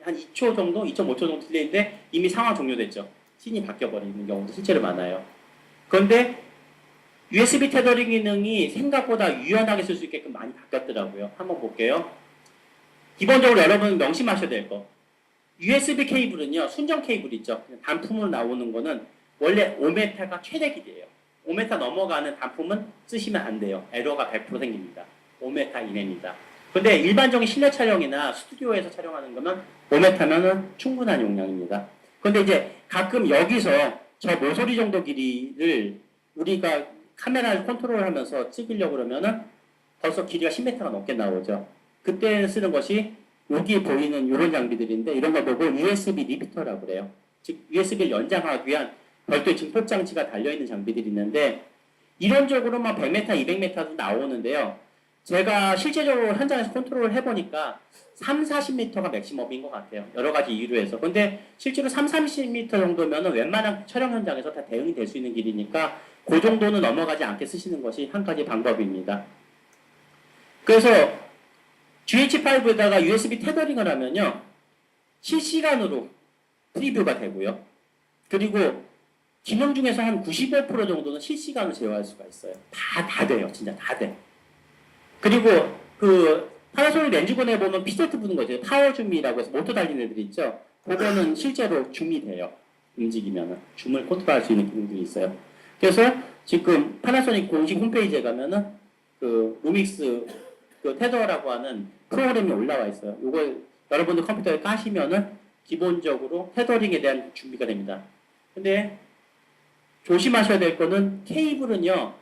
한 2초 정도, 2.5초 정도 딜레이인데 이미 상황 종료됐죠. 씬이 바뀌어버리는 경우도 실제로 많아요. 그런데 USB 테더링 기능이 생각보다 유연하게 쓸 수 있게끔 많이 바뀌었더라고요. 한번 볼게요. 기본적으로 여러분 명심하셔야 될 거. USB 케이블은요, 순정 케이블 있죠. 단품으로 나오는 거는 원래 5m가 최대 길이에요. 5m 넘어가는 단품은 쓰시면 안 돼요. 에러가 100% 생깁니다. 5m 이내입니다. 근데 일반적인 실내 촬영이나 스튜디오에서 촬영하는 거는 5m면은 충분한 용량입니다. 근데 이제 가끔 여기서 저 모서리 정도 길이를 우리가 카메라를 컨트롤하면서 찍으려고 그러면은 벌써 길이가 10m가 넘게 나오죠. 그때 쓰는 것이 여기 보이는 이런 장비들인데 이런 걸 보고 USB 리피터라고 그래요. 즉 USB를 연장하기 위한 별도의 증폭 장치가 달려있는 장비들이 있는데 이론적으로만 100m, 200m도 나오는데요. 제가 실제적으로 현장에서 컨트롤을 해보니까 3, 40m가 맥시멈인 것 같아요. 여러 가지 이유로 해서. 근데 실제로 3, 30m 정도면 웬만한 촬영 현장에서 다 대응이 될 수 있는 길이니까 그 정도는 넘어가지 않게 쓰시는 것이 한 가지 방법입니다. 그래서 GH5에다가 USB 테더링을 하면요. 실시간으로 프리뷰가 되고요. 그리고 기능 중에서 한 95% 정도는 실시간으로 제어할 수가 있어요. 다 돼요. 진짜 다 돼. 그리고 그 파나소닉 렌즈군에 보면 PZ 부는 거죠. 파워줌이라고 해서 모터 달린 애들이 있죠. 그거는 실제로 줌이 돼요. 움직이면은. 줌을 컨트롤할 수 있는 기능들이 있어요. 그래서 지금 파나소닉 공식 홈페이지에 가면은 그 루믹스 그 테더라고 하는 프로그램이 올라와 있어요. 이걸 여러분들 컴퓨터에 까시면은 기본적으로 테더링에 대한 준비가 됩니다. 근데 조심하셔야 될 거는 케이블은요.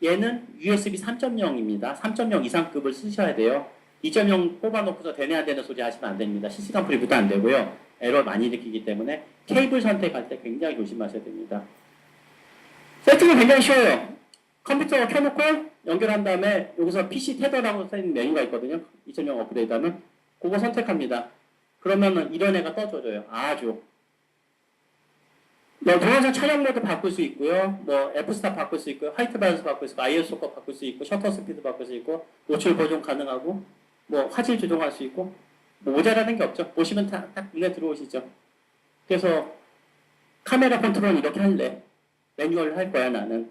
얘는 USB 3.0입니다. 3.0 이상급을 쓰셔야 돼요. 2.0 뽑아놓고서 되네 안 되는 소리 하시면 안 됩니다. 실시간 프리뷰도 안 되고요. 에러 많이 일으키기 때문에 케이블 선택할 때 굉장히 조심하셔야 됩니다. 세팅은 굉장히 쉬워요. 컴퓨터 켜놓고 연결한 다음에 여기서 PC 테더라고 써있는 메뉴가 있거든요. 2.0 업그레이드하면 그거 선택합니다. 그러면은 이런 애가 떠줘요. 아주 동영상 촬영 모드 바꿀 수 있고요. 뭐 F-스탑 바꿀 수 있고요. 화이트 밸런스 바꿀 수 있고 ISO 컷 바꿀 수 있고 셔터 스피드 바꿀 수 있고 노출 보정 가능하고 뭐 화질 조정할 수 있고 뭐 모자라는 게 없죠. 보시면 딱 눈에 들어오시죠. 그래서 카메라 컨트롤은 이렇게 할래. 매뉴얼 할 거야 나는.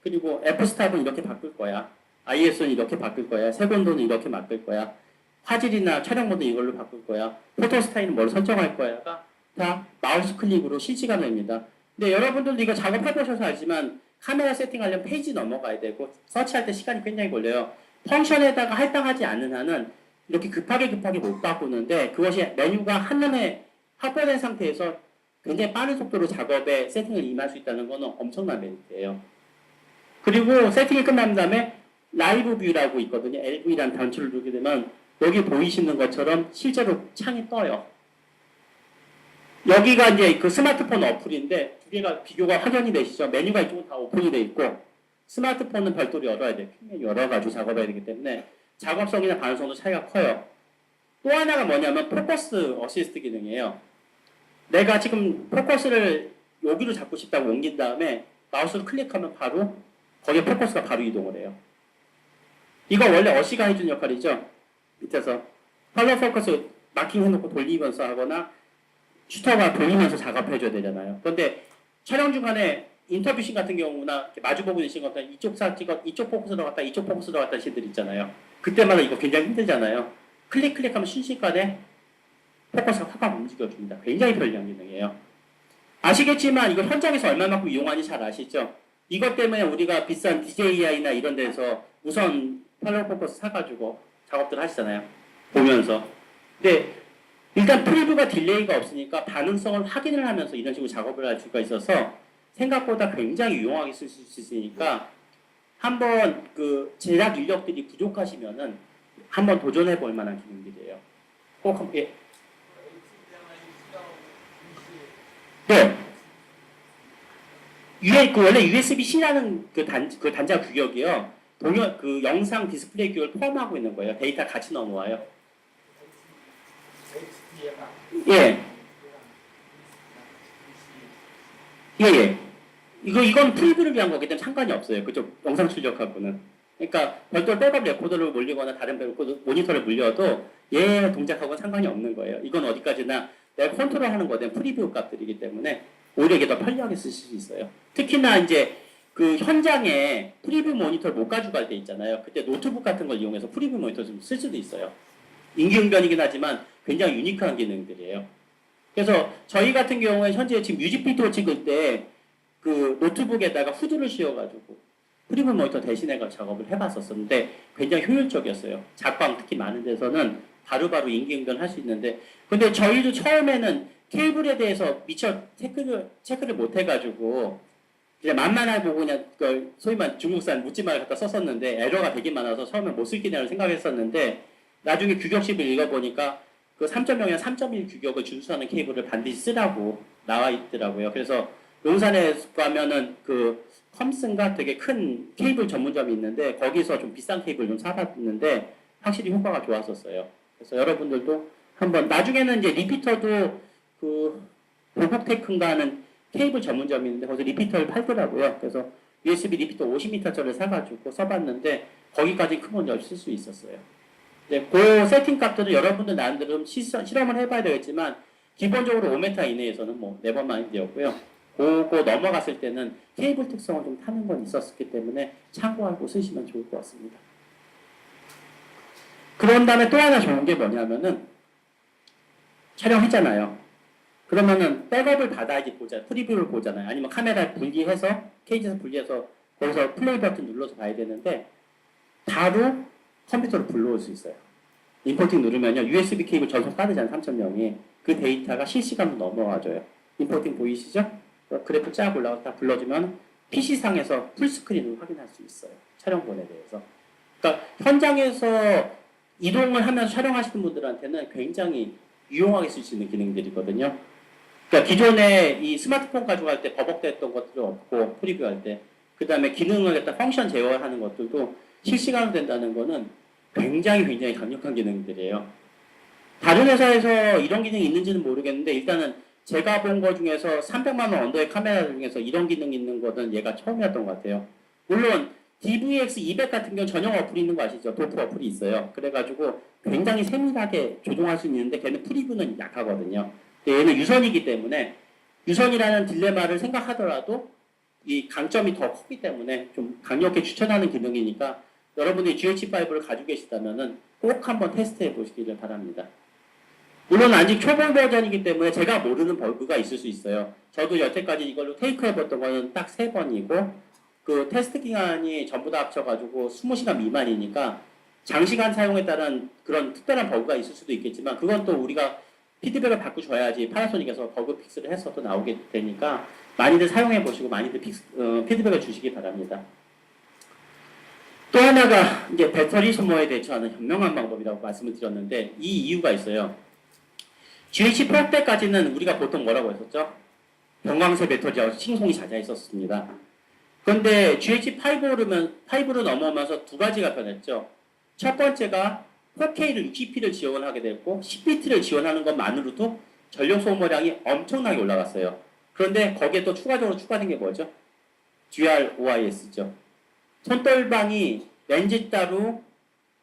그리고 F-스탑은 이렇게 바꿀 거야. ISO는 이렇게 바꿀 거야. 색온도는 이렇게 바꿀 거야. 화질이나 촬영 모드 이걸로 바꿀 거야. 포토 스타일은 뭘 설정할 거야가 다 마우스 클릭으로 실시간입니다. 근데 여러분들도 이거 작업해보셔서 알지만 카메라 세팅하려면 페이지 넘어가야 되고 서치할 때 시간이 굉장히 걸려요. 펑션에다가 할당하지 않는 한은 이렇게 급하게 못 바꾸는데 그것이 메뉴가 한눈에 확보된 상태에서 굉장히 빠른 속도로 작업에 세팅을 임할 수 있다는 것은 엄청난 메리트예요. 그리고 세팅이 끝난 다음에 라이브 뷰라고 있거든요. LV라는 단추를 누르게 되면 여기 보이시는 것처럼 실제로 창이 떠요. 여기가 이제 그 스마트폰 어플인데 두 개가 비교가 확연히 되시죠. 메뉴가 이쪽은 다 오픈이 돼 있고 스마트폰은 별도로 열어야 돼요. 열어가지고 작업해야 되기 때문에 작업성이나 반응성도 차이가 커요. 또 하나가 뭐냐면 포커스 어시스트 기능이에요. 내가 지금 포커스를 여기로 잡고 싶다고 옮긴 다음에 마우스를 클릭하면 바로 거기에 포커스가 바로 이동을 해요. 이거 원래 어시가 해준 역할이죠. 밑에서 컬러 포커스 마킹 해놓고 돌리면서 하거나 슈터가 돌리면서 작업해줘야 되잖아요. 그런데 촬영 중간에 인터뷰씬 같은 경우나 마주보고 계신 것 같은 이쪽 사 찍어 이쪽 포커스로 갔다 이쪽 포커스로 갔다 시들 있잖아요. 그때마다 이거 굉장히 힘들잖아요. 클릭하면 순식간에 포커스가 확 움직여줍니다. 굉장히 편리한 기능이에요. 아시겠지만 이거 현장에서 얼마만큼 이용하는지 잘 아시죠? 이것 때문에 우리가 비싼 DJI나 이런 데서 우선 컬러 포커스 사가지고 작업들 하시잖아요. 보면서. 근데 일단 프리뷰가 딜레이가 없으니까 반응성을 확인을 하면서 이런 식으로 작업을 할 수가 있어서 생각보다 굉장히 유용하게 쓸 수 있으니까 한번 그 제작 인력들이 부족하시면은 한번 도전해 볼 만한 기능들이에요. 꼭 예. 네. 그 원래 USB-C라는 그 단자 규격이요. 그 영상 디스플레이 규격을 포함하고 있는 거예요. 데이터 같이 넘어와요. 예. 예, 예. 이건 프리뷰를 위한 거기 때문에 상관이 없어요. 그쪽 영상 출력하고는. 그러니까 별도로 백업 레코더를 몰리거나 다른 레코더, 모니터를 물려도 얘 동작하고는 상관이 없는 거예요. 이건 어디까지나 내가 컨트롤하는 거된 프리뷰 값들이기 때문에 오히려 이게 더 편리하게 쓰실 수 있어요. 특히나 이제 그 현장에 프리뷰 모니터를 못 가져갈 때 있잖아요. 그때 노트북 같은 걸 이용해서 프리뷰 모니터 좀 쓸 수도 있어요. 임기응변이긴 하지만 굉장히 유니크한 기능들이에요. 그래서 저희 같은 경우에 현재 지금 뮤직비디오 찍을 때 그 노트북에다가 후드를 씌워가지고 프리뷰 모니터 대신에 작업을 해봤었는데 굉장히 효율적이었어요. 작방 특히 많은 데서는 바로바로 임기응변 할 수 있는데 근데 저희도 처음에는 케이블에 대해서 미처 체크를 못 해가지고 이제 만만하게 보고 그냥 그 소위 말 중국산 묻지마를 갖다 썼었는데 에러가 되게 많아서 처음에 못 쓰겠냐고 생각했었는데 나중에 규격식을 읽어보니까 그 3.0이나 3.1 규격을 준수하는 케이블을 반드시 쓰라고 나와 있더라고요. 그래서 용산에 가면은 그 컴슨가 되게 큰 케이블 전문점이 있는데 거기서 좀 비싼 케이블 좀 사봤는데 확실히 효과가 좋았었어요. 그래서 여러분들도 한번 나중에는 이제 리피터도 그 보국테크인가 하는 케이블 전문점이 있는데 거기서 리피터를 팔더라고요. 그래서 USB 리피터 50m짜리를 사가지고 써봤는데 거기까지 큰 문제 없이 쓸 수 있었어요. 네, 그 세팅 값들은 여러분들 나름대로 실험을 해봐야 되겠지만 기본적으로 5m 이내에서는 뭐 4번만 되었고요. 그거 넘어갔을 때는 케이블 특성을 좀 타는 건 있었기 때문에 참고하고 쓰시면 좋을 것 같습니다. 그런 다음에 또 하나 좋은 게 뭐냐면은 촬영했잖아요. 그러면은 백업을 받아야지 보자, 프리뷰를 보잖아요. 아니면 카메라 분리해서 케이지에서 분리해서 거기서 플레이 버튼 눌러서 봐야 되는데 바로 컴퓨터로 불러올 수 있어요. 임포팅 누르면요 USB 케이블 전송 빠르잖아요. 3.0이 그 데이터가 실시간으로 넘어와줘요. 임포팅 보이시죠? 그래프 쫙 올라갔다 불러주면 PC상에서 풀스크린으로 확인할 수 있어요. 촬영본에 대해서. 그러니까 현장에서 이동을 하면서 촬영하시는 분들한테는 굉장히 유용하게 쓸 수 있는 기능들이거든요. 그러니까 기존에 이 스마트폰 가져갈 때 버벅댔던 것들이 없고 프리뷰할 때 그 다음에 기능을 갖다 펑션 제어하는 것들도 실시간으로 된다는 거는 굉장히 강력한 기능들이에요. 다른 회사에서 이런 기능이 있는지는 모르겠는데 일단은 제가 본 거 중에서 300만 원 언더의 카메라 중에서 이런 기능이 있는 거는 얘가 처음이었던 것 같아요. 물론 DVX200 같은 경우 전용 어플이 있는 거 아시죠? 도프 어플이 있어요. 그래가지고 굉장히 세밀하게 조종할 수 있는데 걔는 프리뷰는 약하거든요. 근데 얘는 유선이기 때문에 유선이라는 딜레마를 생각하더라도 이 강점이 더 크기 때문에 좀 강력히 추천하는 기능이니까 여러분이 GH5를 가지고 계시다면은 꼭 한번 테스트해 보시기를 바랍니다. 물론 아직 초보 버전이기 때문에 제가 모르는 버그가 있을 수 있어요. 저도 여태까지 이걸로 테이크 해봤던 거는 딱 3번이고 그 테스트 기간이 전부 다 합쳐가지고 20시간 미만이니까 장시간 사용에 따른 그런 특별한 버그가 있을 수도 있겠지만 그건 또 우리가 피드백을 받고 줘야지 파나소닉에서 버그 픽스를 해서 또 나오게 되니까 많이들 사용해 보시고 많이들 피드백을 주시기 바랍니다. 또 하나가 이제 배터리 소모에 대처하는 현명한 방법이라고 말씀을 드렸는데 이 이유가 있어요. GH4 때까지는 우리가 보통 뭐라고 했었죠? 병광색 배터리하고 칭송이 잦아있었습니다. 그런데 GH5로 넘어오면서 두 가지가 변했죠. 첫 번째가 4K를 60p를 지원하게 됐고 10비트를 지원하는 것만으로도 전력 소모량이 엄청나게 올라갔어요. 그런데 거기에 또 추가적으로 추가된 게 뭐죠? GR-OIS죠. 손떨방이 렌즈 따로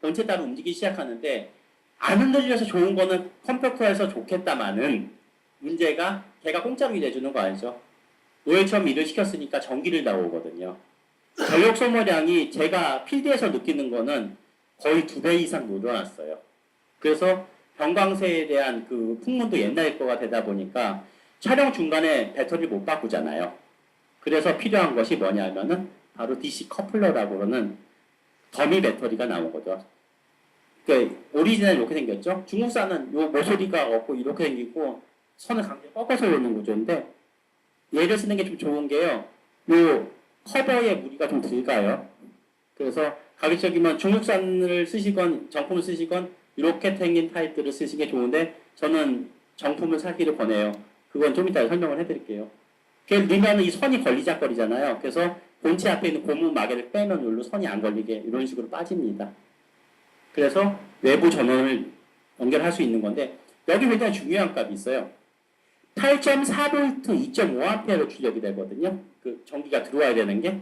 전체 따로 움직이기 시작하는데 안 흔들려서 좋은 거는 컴퓨터에서 좋겠다마는 문제가 걔가 공짜로 일해주는 거 아니죠? 오일처럼 일을 시켰으니까 전기를 나오거든요. 전력 소모량이 제가 필드에서 느끼는 거는 거의 2배 이상 늘어났어요. 그래서 병광세에 대한 그 풍문도 옛날 거가 되다 보니까 촬영 중간에 배터리를 못 바꾸잖아요. 그래서 필요한 것이 뭐냐면은 바로 DC 커플러라고 하는 더미 배터리가 나온 거죠. 오리지널 이렇게 생겼죠. 중국산은 요 모서리가 없고 이렇게 생기고 선을 강제 꺾어서 놓는 구조인데 얘를 쓰는 게 좀 좋은 게요. 요 커버의 무리가 좀 덜 가요. 그래서 가급적이면 중국산을 쓰시건 정품을 쓰시건 이렇게 생긴 타입들을 쓰시는 게 좋은데 저는 정품을 사기를 권해요. 그건 좀 이따 설명을 해드릴게요. 넣으면 이 선이 걸리작거리잖아요. 그래서 본체 앞에 있는 고무 마개를 빼면 여기로 선이 안 걸리게 이런 식으로 빠집니다. 그래서 외부 전원을 연결할 수 있는 건데 여기 굉장히 중요한 값이 있어요. 8.4V 2.5A로 출력이 되거든요. 그 전기가 들어와야 되는 게.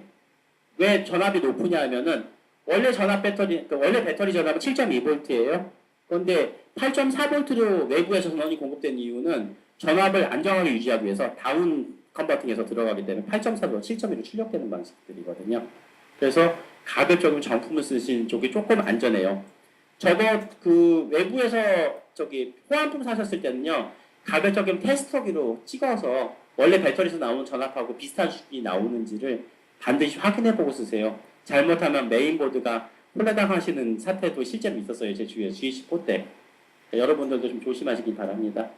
왜 전압이 높으냐 하면은 원래 전압 배터리, 원래 배터리 전압은 7.2V예요. 그런데 8.4V로 외부에서 전원이 공급된 이유는 전압을 안정하게 유지하기 위해서 다운 컨버팅에서 들어가기 때문에 8.4로 7.2로 출력되는 방식들이거든요. 그래서 가급적이면 정품을 쓰시는 쪽이 조금 안전해요. 저거 그 외부에서 호환품 사셨을 때는요, 가급적이면 테스터기로 찍어서 원래 배터리에서 나오는 전압하고 비슷한 수준이 나오는지를 반드시 확인해보고 쓰세요. 잘못하면 메인보드가 홀라당하시는 사태도 실제로 있었어요. 제 주위에 G14 때. 여러분들도 좀 조심하시기 바랍니다.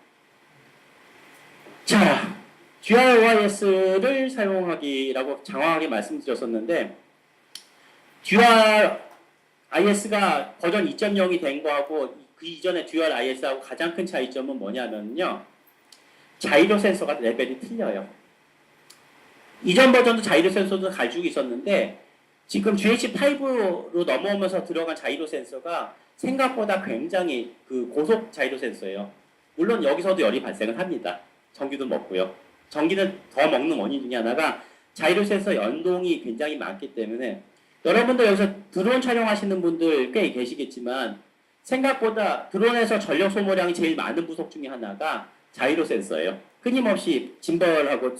자, GROIS를 사용하기라고 장황하게 말씀드렸었는데, GRIS가 버전 2.0이 된 거하고 그 이전에 GRIS하고 가장 큰 차이점은 뭐냐면요, 자이로 센서가 레벨이 틀려요. 이전 버전도 자이로 센서도 가지고 있었는데 지금 GH5로 넘어오면서 들어간 자이로 센서가 생각보다 굉장히 그 고속 자이로 센서예요. 물론 여기서도 열이 발생을 합니다. 전기도 먹고요. 전기는 더 먹는 원인 중에 하나가 자이로 센서 연동이 굉장히 많기 때문에, 여러분들 여기서 드론 촬영하시는 분들 꽤 계시겠지만 생각보다 드론에서 전력 소모량이 제일 많은 부속 중에 하나가 자이로 센서예요. 끊임없이 짐벌하고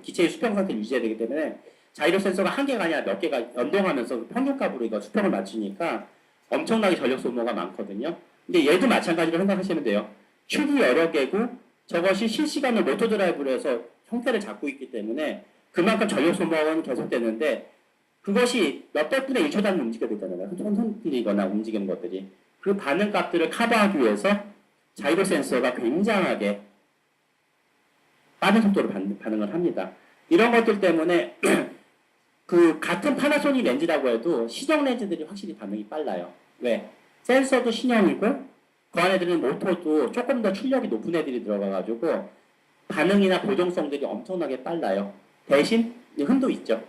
기체의 수평 상태를 유지해야 되기 때문에 자이로 센서가 한 개가 아니라 몇 개가 연동하면서 평균값으로 이거 수평을 맞추니까 엄청나게 전력 소모가 많거든요. 근데 얘도 마찬가지로 생각하시면 돼요. 큐브 여러 개고 저것이 실시간으로 모터 드라이브로 해서 형태를 잡고 있기 때문에 그만큼 전력 소모는 계속되는데, 그것이 몇백 분의 1초 단위 움직여야 되잖아요. 흔들리거나 움직이는 것들이. 그 반응 값들을 커버하기 위해서 자이로 센서가 굉장하게 빠른 속도로 반응을 합니다. 이런 것들 때문에 그 같은 파나소닉 렌즈라고 해도 신형 렌즈들이 확실히 반응이 빨라요. 왜? 센서도 신형이고 그 안에 들은 모터도 조금 더 출력이 높은 애들이 들어가가지고 반응이나 고정성들이 엄청나게 빨라요. 대신 흠도 있죠.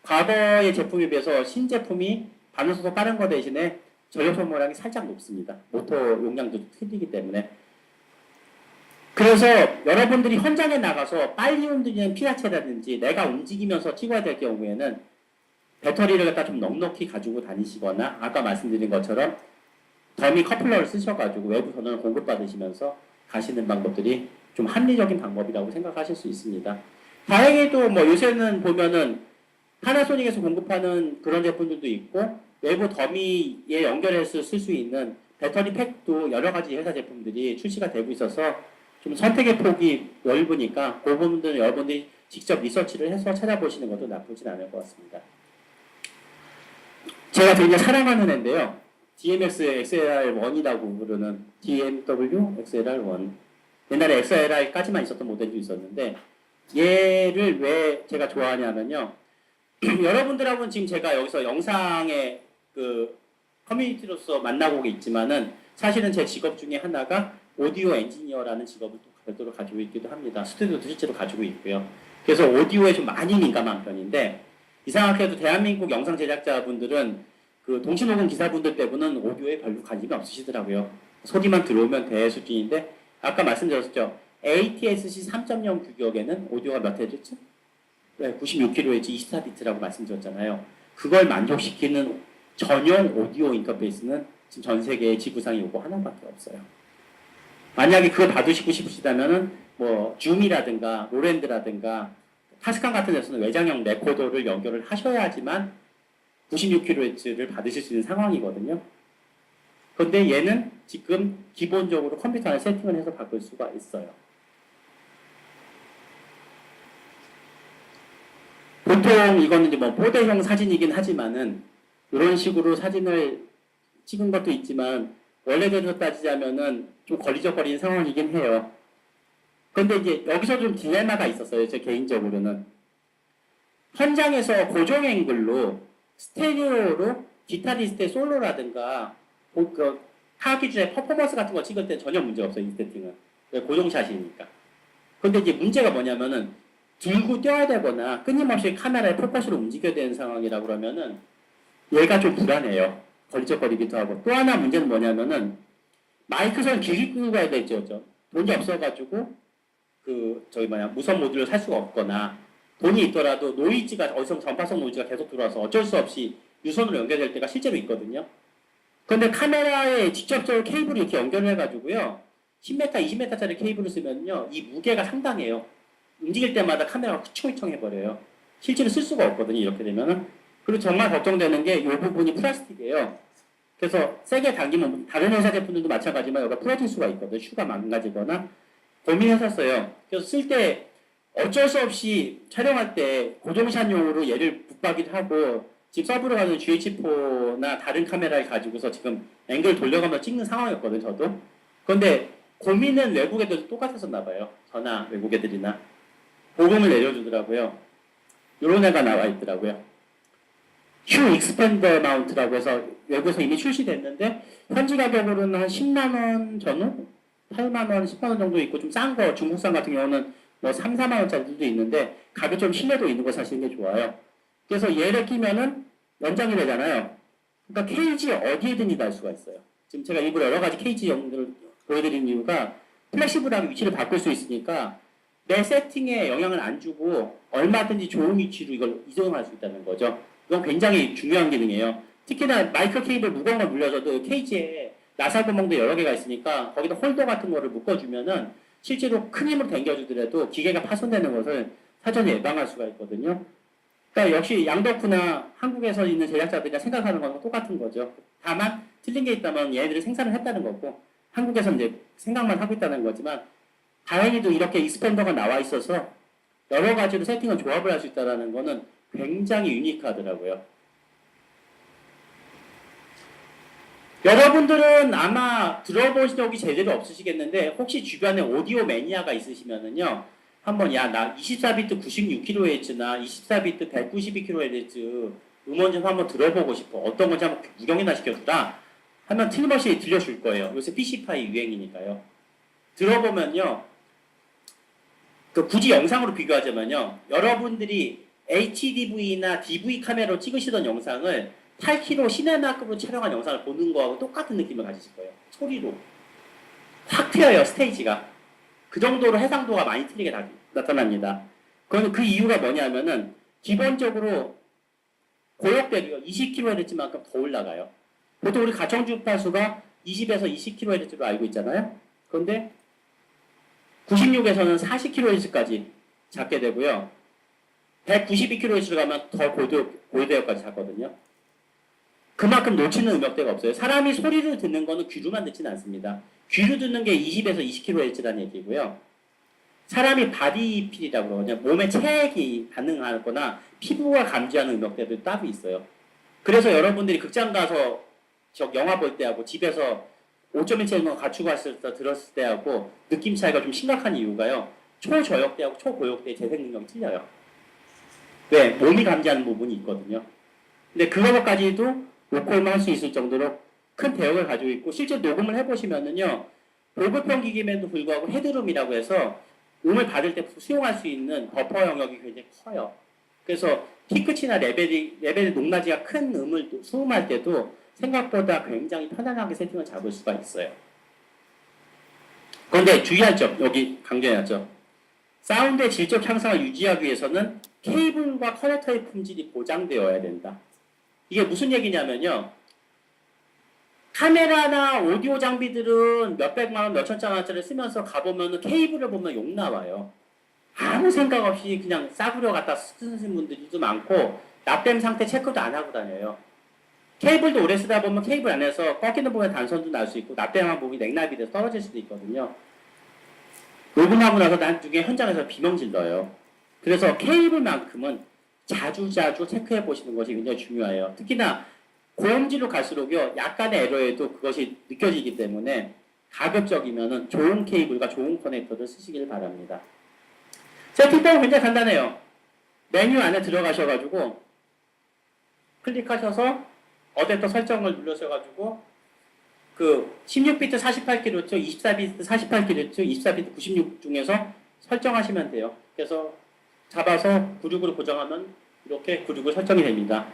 과거의 제품에 비해서 신제품이 반응 속도 빠른 거 대신에 전력 소모량이 살짝 높습니다. 모터 용량도 틀리기 때문에. 그래서 여러분들이 현장에 나가서 빨리 움직이는 피아체라든지 내가 움직이면서 찍어야 될 경우에는 배터리를 갖다 좀 넉넉히 가지고 다니시거나, 아까 말씀드린 것처럼 더미 커플러를 쓰셔가지고 외부 전원을 공급받으시면서 가시는 방법들이 좀 합리적인 방법이라고 생각하실 수 있습니다. 다행히도 뭐 요새는 보면은 파나소닉에서 공급하는 그런 제품들도 있고 외부 더미에 연결해서 쓸 수 있는 배터리 팩도 여러 가지 회사 제품들이 출시가 되고 있어서 좀 선택의 폭이 넓으니까 그 부분들은 여러분들이 직접 리서치를 해서 찾아보시는 것도 나쁘진 않을 것 같습니다. 제가 되게 사랑하는 애인데요. DMX XLR1이라고 부르는 DMW XLR1. 옛날에 XLR까지만 있었던 모델도 있었는데 얘를 왜 제가 좋아하냐면요. 여러분들하고는 지금 제가 여기서 영상의 그 커뮤니티로서 만나고 있지만은 사실은 제 직업 중에 하나가 오디오 엔지니어라는 직업을 또 별도로 가지고 있기도 합니다. 스튜디오도 실제로 가지고 있고요. 그래서 오디오에 좀 많이 민감한 편인데, 이상하게도 대한민국 영상 제작자분들은 그 동시녹음 기사분들 빼고는 오디오에 별로 관심이 없으시더라고요. 소리만 들어오면 돼 수준인데, 아까 말씀드렸죠. ATSC 3.0 규격에는 오디오가 몇 헤르츠? 네, 96kHz 24비트라고 말씀드렸잖아요. 그걸 만족시키는 전용 오디오 인터페이스는 지금 전 세계의 지구상에 이거 하나밖에 없어요. 만약에 그걸 받으시고 싶으시다면은 뭐 줌이라든가 로랜드라든가 타스칸 같은 데서는 외장형 레코더를 연결을 하셔야지만 96kHz를 받으실 수 있는 상황이거든요. 그런데 얘는 지금 기본적으로 컴퓨터 안에 세팅을 해서 바꿀 수가 있어요. 보통 이거는 이제 뭐 뽀대형 사진이긴 하지만은 이런 식으로 사진을 찍은 것도 있지만 원래대로 따지자면은 좀 걸리적거리는 상황이긴 해요. 근데 이제 여기서 좀 딜레마가 있었어요. 제 개인적으로는. 현장에서 고정 앵글로 스테레오로 기타리스트의 솔로라든가 그 타 기준의 퍼포먼스 같은 거 찍을 때 전혀 문제 없어요. 이 세팅은. 고정샷이니까. 근데 이제 문제가 뭐냐면은 들고 뛰어야 되거나 끊임없이 카메라에 포커스로 움직여야 되는 상황이라 그러면은 얘가 좀 불안해요. 걸리적거리기도 하고. 또 하나 문제는 뭐냐면은 마이크 선 길게 끄고 가야 되죠. 돈이 없어가지고 무선 모듈을 살 수가 없거나 돈이 있더라도 노이즈가 어디서 전파성 노이즈가 계속 들어와서 어쩔 수 없이 유선으로 연결될 때가 실제로 있거든요. 그런데 카메라에 직접적으로 케이블을 이렇게 연결해가지고요. 10m, 20m짜리 케이블을 쓰면요. 이 무게가 상당해요. 움직일 때마다 카메라가 휘청휘청해버려요. 실제로 쓸 수가 없거든요. 이렇게 되면은. 그리고 정말 걱정되는 게 이 부분이 플라스틱이에요. 그래서 세게 당기면 다른 회사 제품들도 마찬가지지만 여기가 부러질 수가 있거든요. 슈가 망가지거나. 고민했었어요. 그래서 쓸 때 어쩔 수 없이 촬영할 때 고정샷용으로 얘를 붙박이를 하고 지금 서브로 가는 GH4나 다른 카메라를 가지고서 지금 앵글 돌려가면서 찍는 상황이었거든요. 저도. 그런데 고민은 외국 애들도 똑같았었나 봐요. 저나 외국 애들이나. 보금을 내려주더라고요. 요런 애가 나와 있더라고요. 휴 익스펜더 마운트라고 해서 외국에서 이미 출시됐는데 현지 가격으로는 한 10만원 전후? 8만원, 10만원 정도 있고 좀 싼 거, 중국산 같은 경우는 뭐 3, 4만원짜리도 있는데 가격 좀 신뢰도 있는 거 사시는 게 좋아요. 그래서 얘를 끼면은 연장이 되잖아요. 그러니까 케이지 어디에든지 달 수가 있어요. 지금 제가 일부러 여러 가지 케이지 영상들을 보여드리는 이유가 플렉시블하게 위치를 바꿀 수 있으니까 내 세팅에 영향을 안 주고 얼마든지 좋은 위치로 이걸 이동할 수 있다는 거죠. 이건 굉장히 중요한 기능이에요. 특히나 마이크로 케이블 무거운 걸 물려줘도 케이지에 나사 구멍도 여러 개가 있으니까 거기다 홀더 같은 거를 묶어주면은 실제로 큰 힘으로 당겨주더라도 기계가 파손되는 것을 사전에 예방할 수가 있거든요. 그러니까 역시 양덕후나 한국에서 있는 제작자들이랑 생각하는 건 똑같은 거죠. 다만 틀린 게 있다면 얘네들이 생산을 했다는 거고 한국에서는 이제 생각만 하고 있다는 거지만 다행히도 이렇게 익스펜더가 나와 있어서 여러 가지로 세팅을 조합을 할 수 있다는 거는 굉장히 유니크하더라고요. 여러분들은 아마 들어보신 적이 제대로 없으시겠는데 혹시 주변에 오디오 매니아가 있으시면은요 한번 나 24비트 96kHz나 24비트 192kHz 음원 좀 한번 들어보고 싶어. 어떤 건지 한번 구경이나 시켜주라 하면 틀림없이 들려줄 거예요. 요새 PC파이 유행이니까요. 들어보면요 굳이 영상으로 비교하자면요 여러분들이 HDV나 DV 카메라로 찍으시던 영상을 8kg 시네마급으로 촬영한 영상을 보는 거하고 똑같은 느낌을 가지실 거예요. 소리로. 확 트여요, 스테이지가. 그 정도로 해상도가 많이 틀리게 나타납니다. 그 이유가 뭐냐면은, 기본적으로 고역대도요, 20kHz만큼 더 올라가요. 보통 우리 가청 주파수가 20에서 20kHz로 알고 있잖아요. 그런데 96에서는 40kHz까지 잡게 되고요. 192kHz로 가면 더 고대역까지 잡거든요. 그만큼 놓치는 음역대가 없어요. 사람이 소리를 듣는 거는 귀로만 듣지는 않습니다. 귀로 듣는 게 20에서 20kHz라는 얘기고요. 사람이 바디필이라고 그러거든요. 몸에 체액이 반응하거나 피부가 감지하는 음역대도 따로 있어요. 그래서 여러분들이 극장 가서 영화 볼 때하고 집에서 5.1채널 갖추고 왔을 때 들었을 때하고 느낌 차이가 좀 심각한 이유가요. 초저역대하고 초고역대의 재생 능력이 틀려요. 왜? 몸이 감지하는 부분이 있거든요. 근데 그거까지도 로컬만 할 수 있을 정도로 큰 대역을 가지고 있고 실제 녹음을 해보시면은요 고급형 기기임에도 불구하고 헤드룸이라고 해서 음을 받을 때 수용할 수 있는 버퍼 영역이 굉장히 커요. 그래서 피크치나 레벨이 높낮이가 큰 음을 수음할 때도 생각보다 굉장히 편안하게 세팅을 잡을 수가 있어요. 그런데 주의할 점 여기 강조해야죠. 사운드의 질적 향상을 유지하기 위해서는 케이블과 커넥터의 품질이 보장되어야 된다. 이게 무슨 얘기냐면요. 카메라나 오디오 장비들은 몇백만원, 몇천짜리를 쓰면서 가보면 케이블을 보면 욕 나와요. 아무 생각 없이 그냥 싸구려 갖다 쓰는 분들도 많고 납땜 상태 체크도 안 하고 다녀요. 케이블도 오래 쓰다 보면 케이블 안에서 꺾이는 부분에 단선도 날 수 있고 납땜한 부분이 냉납이 돼서 떨어질 수도 있거든요. 녹음하고 나서 나중에 현장에서 비명질 넣어요. 그래서 케이블만큼은 자주자주 체크해 보시는 것이 굉장히 중요해요. 특히나 고음질로 갈수록요, 약간의 에러에도 그것이 느껴지기 때문에 가급적이면은 좋은 케이블과 좋은 커넥터를 쓰시길 바랍니다. 세팅법은 굉장히 간단해요. 메뉴 안에 들어가셔가지고 클릭하셔서 어댑터 설정을 누르셔가지고 그 16비트 48kHz, 24비트 48kHz, 24비트 96 중에서 설정하시면 돼요. 그래서 잡아서 96으로 고정하면 이렇게 96으로 설정이 됩니다.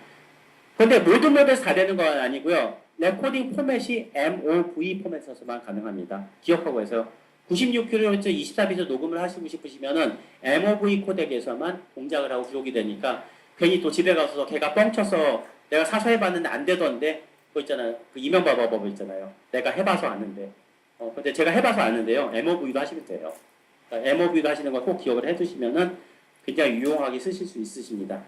그런데 모든 맵에서 다 되는 건 아니고요. 레코딩 포맷이 MOV 포맷에서만 가능합니다. 기억하고 해서 96kHz 24비트 녹음을 하시고 싶으시면은 MOV 코덱에서만 동작을 하고 기록이 되니까 괜히 또 집에 가서 걔가 뻥쳐서 내가 사서 해봤는데 안 되던데 그거 있잖아요. 그 이명박 법 있잖아요. 내가 해봐서 아는데. 근데 제가 해봐서 아는데요. MOV도 하시면 돼요. 그러니까 MOV도 하시는 걸 꼭 기억을 해두시면은 굉장히 유용하게 쓰실 수 있으십니다.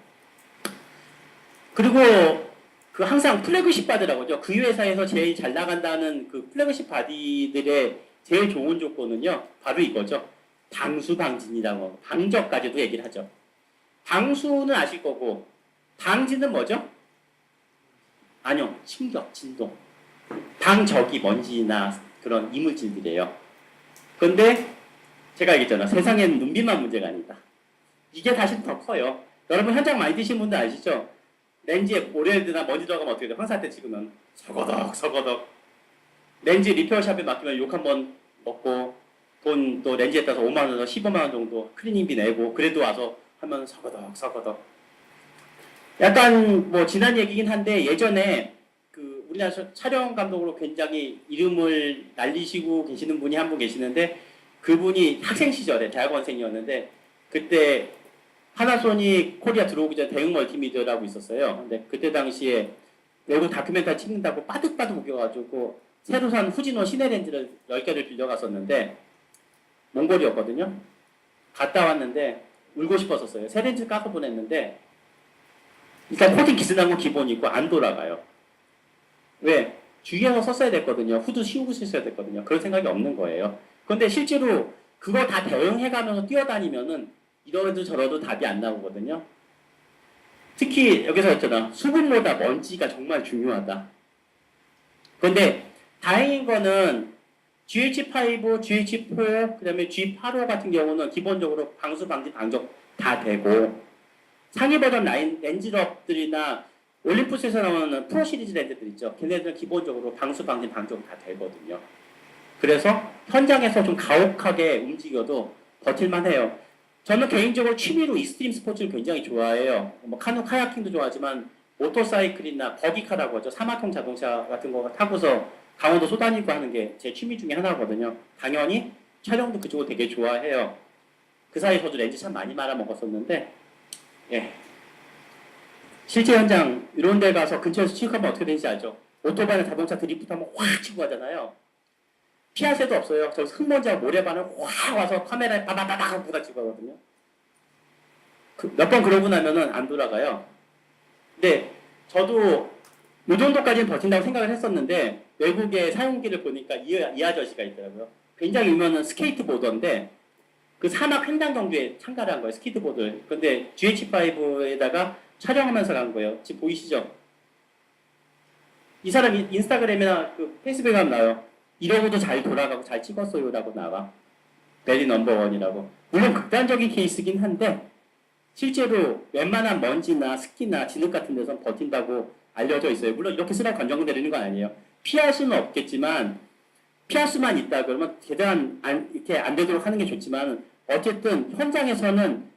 그리고 그 항상 플래그십 바디라고 하죠. 그 회사에서 제일 잘 나간다는 그 플래그십 바디들의 제일 좋은 조건은요. 바로 이거죠. 방수 방진이라고 방적까지도 얘기를 하죠. 방수는 아실 거고 방진은 뭐죠? 아니요. 충격, 진동. 방적이 먼지나 그런 이물질들이에요. 그런데 제가 얘기했잖아요. 세상에는 눈빛만 문제가 아니다. 이게 사실 더 커요. 여러분 현장 많이 드신 분들 아시죠? 렌즈에 오레드나 먼지 들어가면 어떻게 돼? 황사태 찍으면 서거덕 서거덕. 렌즈 리페어샵에 맡기면 욕 한번 먹고 돈 또 렌즈에 따라서 5만 원에서 15만 원 정도 클리닝비 내고 그래도 와서 하면 서거덕 서거덕. 약간 뭐 지난 얘기긴 한데 예전에 그 우리나라 촬영 감독으로 굉장히 이름을 날리시고 계시는 분이 한 분 계시는데 그분이 학생 시절에 대학원생이었는데 그때 파나소닉 코리아 들어오기 전에 대응 멀티미디어라고 있었어요. 근데 그때 당시에 외국 다큐멘터리 찍는다고 빠득빠득 웃겨가지고 새로 산 후지노 시네렌즈를 10개를 빌려갔었는데 몽골이었거든요. 갔다 왔는데 울고 싶었었어요. 새 렌즈 까서 보냈는데 일단 코딩 기스난 건 기본이고 안 돌아가요. 왜? 주의해서 썼어야 됐거든요. 후드 씌우고 썼어야 됐거든요. 그럴 생각이 없는 거예요. 그런데 실제로 그거 다 대응해가면서 뛰어다니면은 이러도 저러도 답이 안 나오거든요. 특히 여기서 했잖아. 수분보다 먼지가 정말 중요하다. 그런데 다행인 거는 GH5, GH4, 그 다음에 G85 같은 경우는 기본적으로 방수, 방지, 방적 다 되고 상위 버전 라인 렌즈럽들이나 올림푸스에서 나오는 프로 시리즈 렌즈들 있죠. 걔네들은 기본적으로 방수, 방지, 방적 다 되거든요. 그래서 현장에서 좀 가혹하게 움직여도 버틸만 해요. 저는 개인적으로 취미로 익스트림 스포츠를 굉장히 좋아해요. 뭐 카누 카야킹도 좋아하지만 모터사이클이나 버기카라고 하죠. 사마통 자동차 같은 거 타고서 강원도 쏘다니고 하는 게 제 취미 중에 하나거든요. 당연히 촬영도 그쪽을 되게 좋아해요. 그 사이에 도 렌즈 참 많이 말아먹었었는데 예. 실제 현장 이런 데 가서 근처에서 취급하면 어떻게 되는지 알죠? 오토바이나 자동차 드리프트하면 확 치고 가잖아요. 피할 새도 없어요. 저기서 흙먼지하고 모래바늘 확 와서 카메라에 바바바박 부딪히고 하거든요. 몇 번 그러고 나면은 안 돌아가요. 근데 저도 이 정도까지는 버틴다고 생각을 했었는데 외국의 사용기를 보니까 이 아저씨가 있더라고요. 굉장히 유명한 스케이트보더인데 그 사막 횡단 경주에 참가를 한 거예요. 스케이트보드를. 근데 GH5에다가 촬영하면서 간 거예요. 지금 보이시죠? 이 사람이 인스타그램이나 그 페이스북에 가면 나와요. 이러고도 잘 돌아가고 잘 찍었어요 라고 나와. 베리 넘버원이라고. 물론 극단적인 케이스긴 한데 실제로 웬만한 먼지나 습기나 진흙 같은 데선 버틴다고 알려져 있어요. 물론 이렇게 쓰라 권장되는 건 아니에요. 피할 수는 없겠지만 피할 수만 있다 그러면 최대한 이렇게 안 되도록 하는 게 좋지만 어쨌든 현장에서는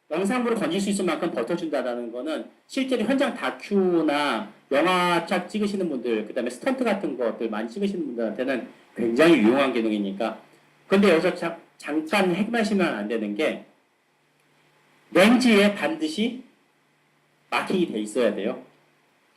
영상으로 건질 수 있을 만큼 버텨준다는 거는 실제로 현장 다큐나 영화착 찍으시는 분들, 그 다음에 스턴트 같은 것들 많이 찍으시는 분들한테는 굉장히 유용한 기능이니까. 근데 여기서 잠깐 핵마시면 안 되는 게 렌즈에 반드시 마킹이 돼 있어야 돼요.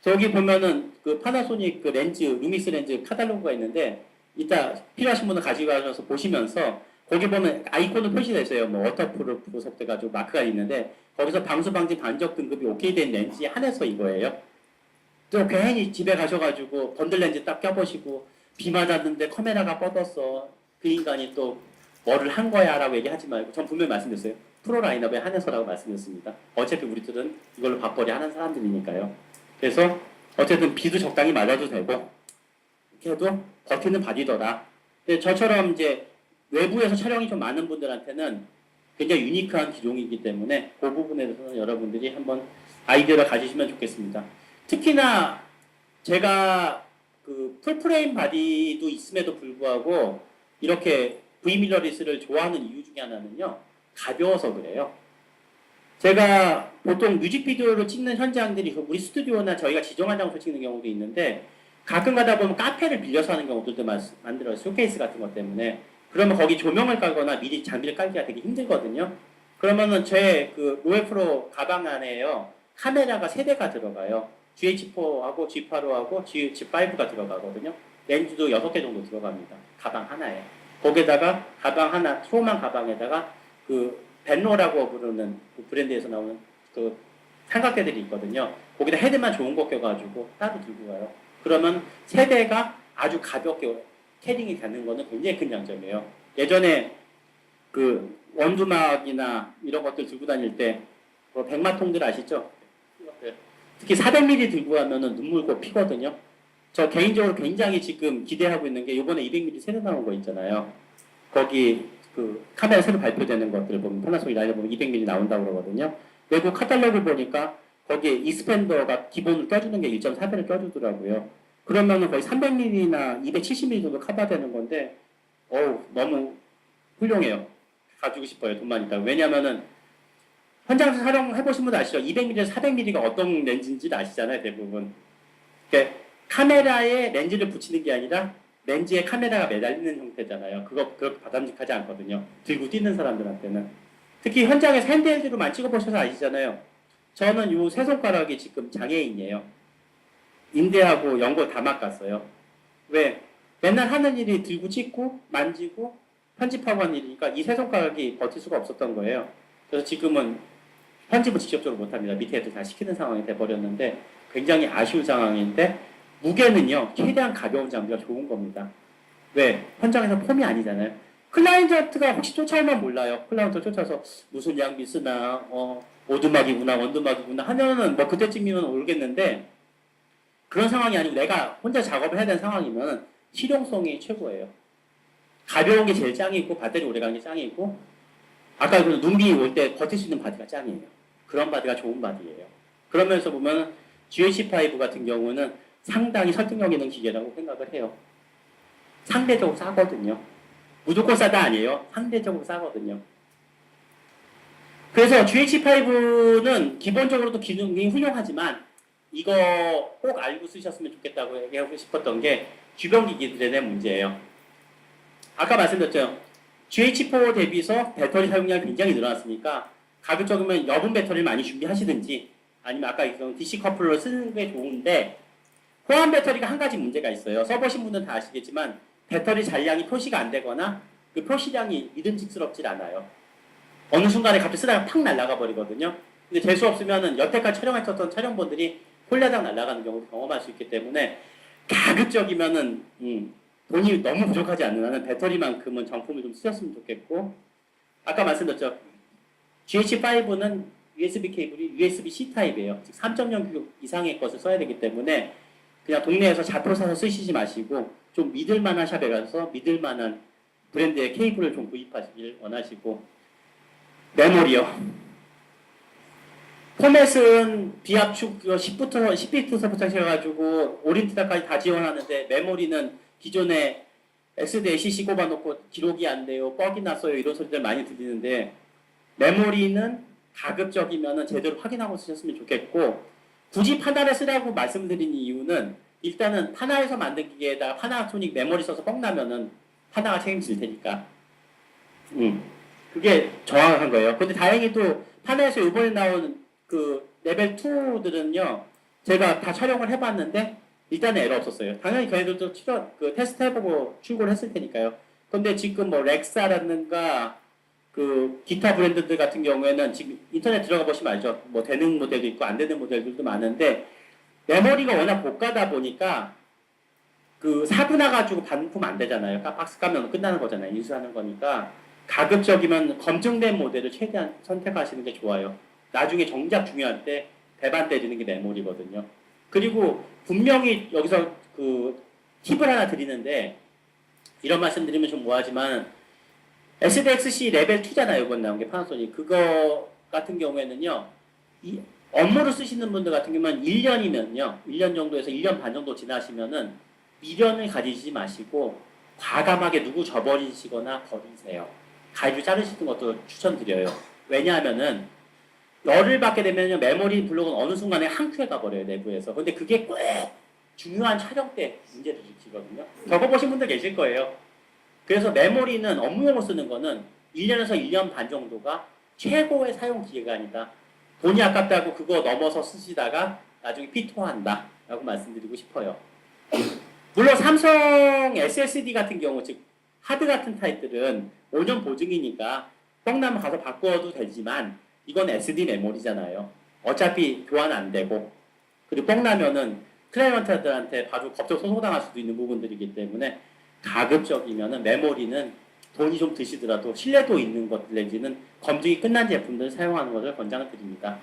저기 보면은 그 파나소닉 그 렌즈, 루믹스 렌즈 카탈로그가 있는데 이따 필요하신 분은 가지고 가셔서 보시면서 거기 보면 아이콘도 표시되어 있어요. 뭐 워터프루프 돼가지고 마크가 있는데 거기서 방수 방지 반적 등급이 오케이 된 렌즈에 한해서 이거예요. 또 괜히 집에 가셔가지고 번들 렌즈 딱 껴보시고 비 맞았는데 카메라가 뻗었어. 그 인간이 또 뭐를 한 거야 라고 얘기하지 말고 전 분명히 말씀드렸어요. 프로 라인업에 한해서라고 말씀드렸습니다. 어차피 우리들은 이걸로 밥벌이 하는 사람들이니까요. 그래서 어쨌든 비도 적당히 맞아도 되고 이렇게 해도 버티는 바디더라. 근데 저처럼 이제 외부에서 촬영이 좀 많은 분들한테는 굉장히 유니크한 기종이기 때문에 그 부분에 대해서는 여러분들이 한번 아이디어를 가지시면 좋겠습니다. 특히나 제가 그 풀프레임 바디도 있음에도 불구하고 이렇게 V밀러리스를 좋아하는 이유 중에 하나는요. 가벼워서 그래요. 제가 보통 뮤직비디오를 찍는 현장들이 우리 스튜디오나 저희가 지정한 장소 찍는 경우도 있는데 가끔 가다 보면 카페를 빌려서 하는 경우들도 만들어요. 쇼케이스 같은 것 때문에. 그러면 거기 조명을 깔거나 미리 장비를 깔기가 되게 힘들거든요. 그러면은 제 그 로에프로 가방 안에요. 카메라가 3대가 들어가요. GH4하고 G8하고 G5가 들어가거든요. 렌즈도 6개 정도 들어갑니다. 가방 하나에. 거기에다가 가방 하나, 소만 가방에다가 그 벤로라고 부르는 그 브랜드에서 나오는 그 삼각대들이 있거든요. 거기다 헤드만 좋은 거 껴가지고 따로 들고 가요. 그러면 3대가 아주 가볍게 캐링이 되는 거는 굉장히 큰 장점이에요. 예전에 그 원두막이나 이런 것들 들고 다닐 때 백마통들 아시죠? 특히 400ml 들고 가면은 눈물 꼭 피거든요. 저 개인적으로 굉장히 지금 기대하고 있는 게 이번에 200ml 새로 나온 거 있잖아요. 거기 그 카메라 새로 발표되는 것들 보면 파나소닉 라인을 보면 200ml 나온다고 그러거든요. 외국 카탈로그 보니까 거기에 익스펜더가 기본으로 껴주는 게 1.4배를 껴주더라고요. 그러면은 거의 300ml나 270ml 정도 커버되는 건데, 너무 훌륭해요. 가지고 싶어요. 돈만 있다고. 왜냐면은 현장에서 촬영해보신 분 아시죠? 200ml, 400ml가 어떤 렌즈인지 아시잖아요. 대부분. 그러니까 카메라에 렌즈를 붙이는 게 아니라 렌즈에 카메라가 매달리는 형태잖아요. 그렇게 바람직하지 않거든요. 들고 뛰는 사람들한테는. 특히 현장에서 핸드헬드로만 찍어보셔서 아시잖아요. 저는 이 세 손가락이 지금 장애인이에요. 인대하고 연골 다 막았어요. 왜? 맨날 하는 일이 들고 찍고 만지고 편집하고 하는 일이니까 이 세 손가락이 버틸 수가 없었던 거예요. 그래서 지금은 편집을 직접적으로 못합니다. 밑에 애들 다 시키는 상황이 돼버렸는데 굉장히 아쉬운 상황인데 무게는요. 최대한 가벼운 장비가 좋은 겁니다. 왜? 현장에서 폼이 아니잖아요. 클라이언트가 혹시 쫓아오면 몰라요. 클라이언트 쫓아서 무슨 양비 쓰나 오두막이구나 원두막이구나 하면은 뭐 그때쯤이면 모르겠는데 그런 상황이 아니고 내가 혼자 작업을 해야 되는 상황이면 실용성이 최고예요. 가벼운 게 제일 짱이고 배터리 오래가는 게 짱이고 아까 그 눈비 올 때 버틸 수 있는 바디가 짱이에요. 그런 바디가 좋은 바디예요. 그러면서 보면 GH5 같은 경우는 상당히 설득력 있는 기계라고 생각을 해요. 상대적으로 싸거든요. 무조건 싸다 아니에요. 상대적으로 싸거든요. 그래서 GH5는 기본적으로도 기능이 훌륭하지만 이거 꼭 알고 쓰셨으면 좋겠다고 얘기하고 싶었던 게 주변 기기들의 문제예요. 아까 말씀드렸죠. GH4 대비해서 배터리 사용량이 굉장히 늘어났으니까 가급적이면 여분 배터리를 많이 준비하시든지 아니면 아까 얘기했던 DC 커플러를 쓰는 게 좋은데 호환 배터리가 한 가지 문제가 있어요. 써보신 분들은 다 아시겠지만 배터리 잔량이 표시가 안 되거나 그 표시량이 믿음직스럽질 않아요. 어느 순간에 갑자기 쓰다가 팍 날아가 버리거든요. 근데 재수 없으면은 여태까지 촬영했었던 촬영본들이 홀라당 날아가는 경우도 경험할 수 있기 때문에 가급적이면은 돈이 너무 부족하지 않는 한은 배터리만큼은 정품을 좀 쓰셨으면 좋겠고 아까 말씀드렸죠. GH5는 USB 케이블이 USB-C 타입이에요. 즉 3.0 규격 이상의 것을 써야 되기 때문에 그냥 동네에서 좌표 사서 쓰시지 마시고 좀 믿을만한 샵에 가서 믿을만한 브랜드의 케이블을 좀 구입하시길 원하시고 메모리요. 포맷은 비압축 10비트서부터 시작해가지고 오린트다까지 다 지원하는데 메모리는 기존에 SD에 CC 꼽아놓고 기록이 안 돼요. 뻑이 났어요. 이런 소리들 많이 들리는데 메모리는 가급적이면 제대로 확인하고 쓰셨으면 좋겠고 굳이 파나를 쓰라고 말씀드린 이유는 일단은 파나에서 만든 기계에다가 파나소닉 메모리 써서 뻥 나면은 파나가 책임질 테니까 그게 정확한 거예요. 근데 다행히 또 파나에서 이번에 나온 그 레벨 2들은요 제가 다 촬영을 해봤는데 일단은 에러 없었어요. 당연히 걔네들도 테스트 해보고 출고를 했을 테니까요. 근데 지금 뭐 렉사라든가 그 기타 브랜드들 같은 경우에는 지금 인터넷 들어가 보시면 알죠. 뭐 되는 모델도 있고 안 되는 모델들도 많은데 메모리가 워낙 고가다 보니까 그 사고 나가지고 반품 안 되잖아요. 박스 까면 끝나는 거잖아요. 인수하는 거니까 가급적이면 검증된 모델을 최대한 선택하시는 게 좋아요. 나중에 정작 중요할 때 배반 때리는 게 메모리거든요. 그리고 분명히 여기서 그 팁을 하나 드리는데 이런 말씀 드리면 좀 뭐하지만 SDXC 레벨 2잖아요. 이번 나온 게 파나소닉. 그거 같은 경우에는요. 이 업무를 쓰시는 분들 같은 경우는 1년이면요. 1년 정도에서 1년 반 정도 지나시면은 미련을 가지지 마시고 과감하게 누구 저버리시거나 버리세요. 가위로 자르시는 것도 추천드려요. 왜냐하면은 열을 받게 되면요. 메모리 블록은 어느 순간에 한 큐에 가버려요. 내부에서. 근데 그게 꼭 중요한 촬영 때 문제를 일으키거든요. 겪어보신 분들 계실 거예요. 그래서 메모리는 업무용으로 쓰는 거는 1년에서 1년 반 정도가 최고의 사용 기간이다. 돈이 아깝다고 그거 넘어서 쓰시다가 나중에 피토한다 라고 말씀드리고 싶어요. 물론 삼성 SSD 같은 경우, 즉 하드 같은 타입들은 5년 보증이니까 뻥나면 가서 바꿔도 되지만 이건 SD 메모리잖아요. 어차피 교환 안 되고, 그리고 뻥나면은 클라이언트들한테 바로 법적 소송당할 수도 있는 부분들이기 때문에 가급적이면은 메모리는 돈이 좀 드시더라도 신뢰도 있는 것들 내지는 검증이 끝난 제품들을 사용하는 것을 권장을 드립니다.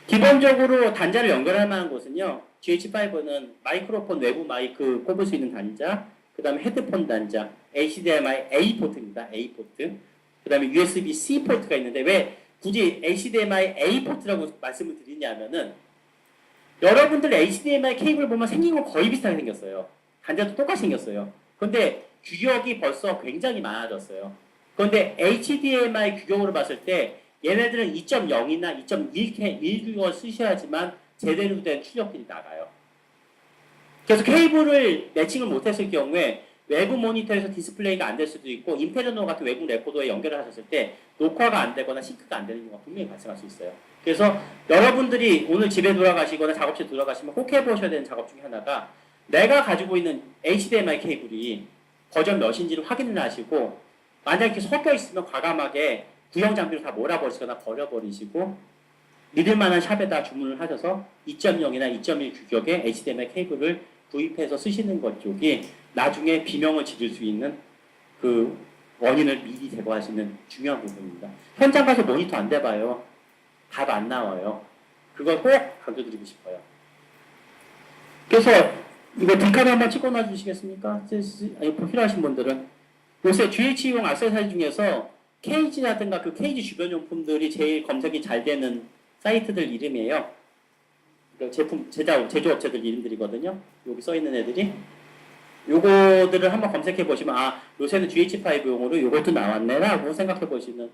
기본적으로 단자를 연결할 만한 곳은요, GH5는 마이크로폰 외부 마이크 꼽을 수 있는 단자, 그 다음에 헤드폰 단자, HDMI A 포트입니다. A 포트. 그 다음에 USB-C 포트가 있는데 왜 굳이 HDMI A 포트라고 말씀을 드리냐면은 여러분들 HDMI 케이블 보면 생긴 건 거의 비슷하게 생겼어요. 단자도 똑같이 생겼어요. 근데 규격이 벌써 굉장히 많아졌어요. 그런데 HDMI 규격으로 봤을 때 얘네들은 2.0이나 2.1 규격을 쓰셔야지만 제대로 된 출력들이 나가요. 그래서 케이블을 매칭을 못했을 경우에 외부 모니터에서 디스플레이가 안 될 수도 있고 임페리얼 같은 외부 레코더에 연결을 하셨을 때 녹화가 안 되거나 싱크가 안 되는 경우가 분명히 발생할 수 있어요. 그래서 여러분들이 오늘 집에 돌아가시거나 작업실에 돌아가시면 꼭 해보셔야 되는 작업 중에 하나가 내가 가지고 있는 HDMI 케이블이 버전 몇인지를 확인을 하시고 만약에 이렇게 섞여 있으면 과감하게 구형 장비로 다 몰아버리시거나 버려버리시고 믿을 만한 샵에다 주문을 하셔서 2.0이나 2.1 규격의 HDMI 케이블을 구입해서 쓰시는 것 쪽이 나중에 비명을 지를 수 있는 그 원인을 미리 제거하시는 중요한 부분입니다. 현장 가서 모니터 안 대봐요. 답 안 나와요. 그걸 꼭 강조드리고 싶어요. 그래서 이거 딩카드 한번 찍어놔 주시겠습니까? 필요하신 분들은. 요새 GH용 액세서리 중에서 케이지라든가 그 케이지 주변 용품들이 제일 검색이 잘 되는 사이트들 이름이에요. 그 제품 제조업체들 이름들이거든요. 여기 써 있는 애들이. 요거들을 한번 검색해 보시면 아 요새는 GH5용으로 요것도 나왔네라고 생각해 보시는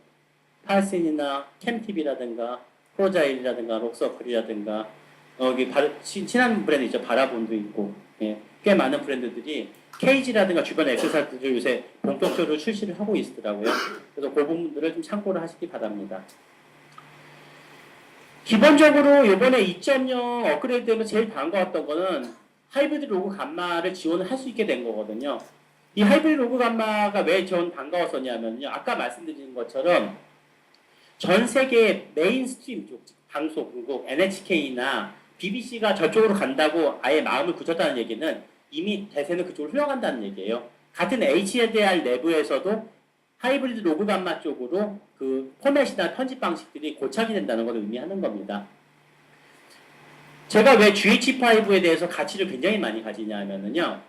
파슨이나 캠팁이라든가 프로자일이라든가 록서클이라든가 여기 친한 브랜드 있죠. 바라본도 있고 예, 꽤 많은 브랜드들이 케이지라든가 주변 액세서리들을 요새 본격적으로 출시를 하고 있더라고요. 그래서 그 부분들을 좀 참고를 하시기 바랍니다. 기본적으로 이번에 2.0 업그레이드 되면서 제일 반가웠던 거는 하이브리드 로그 감마를 지원을 할 수 있게 된 거거든요. 이 하이브리드 로그 감마가 왜 전 반가웠었냐면요. 아까 말씀드린 것처럼 전 세계 메인스트림 쪽, 방송국, NHK나 BBC가 저쪽으로 간다고 아예 마음을 굳혔다는 얘기는 이미 대세는 그쪽으로 흘러간다는 얘기예요. 같은 HDR 내부에서도 하이브리드 로그 감마 쪽으로 그 포맷이나 편집 방식들이 고착이 된다는 걸 의미하는 겁니다. 제가 왜 GH5에 대해서 가치를 굉장히 많이 가지냐면요.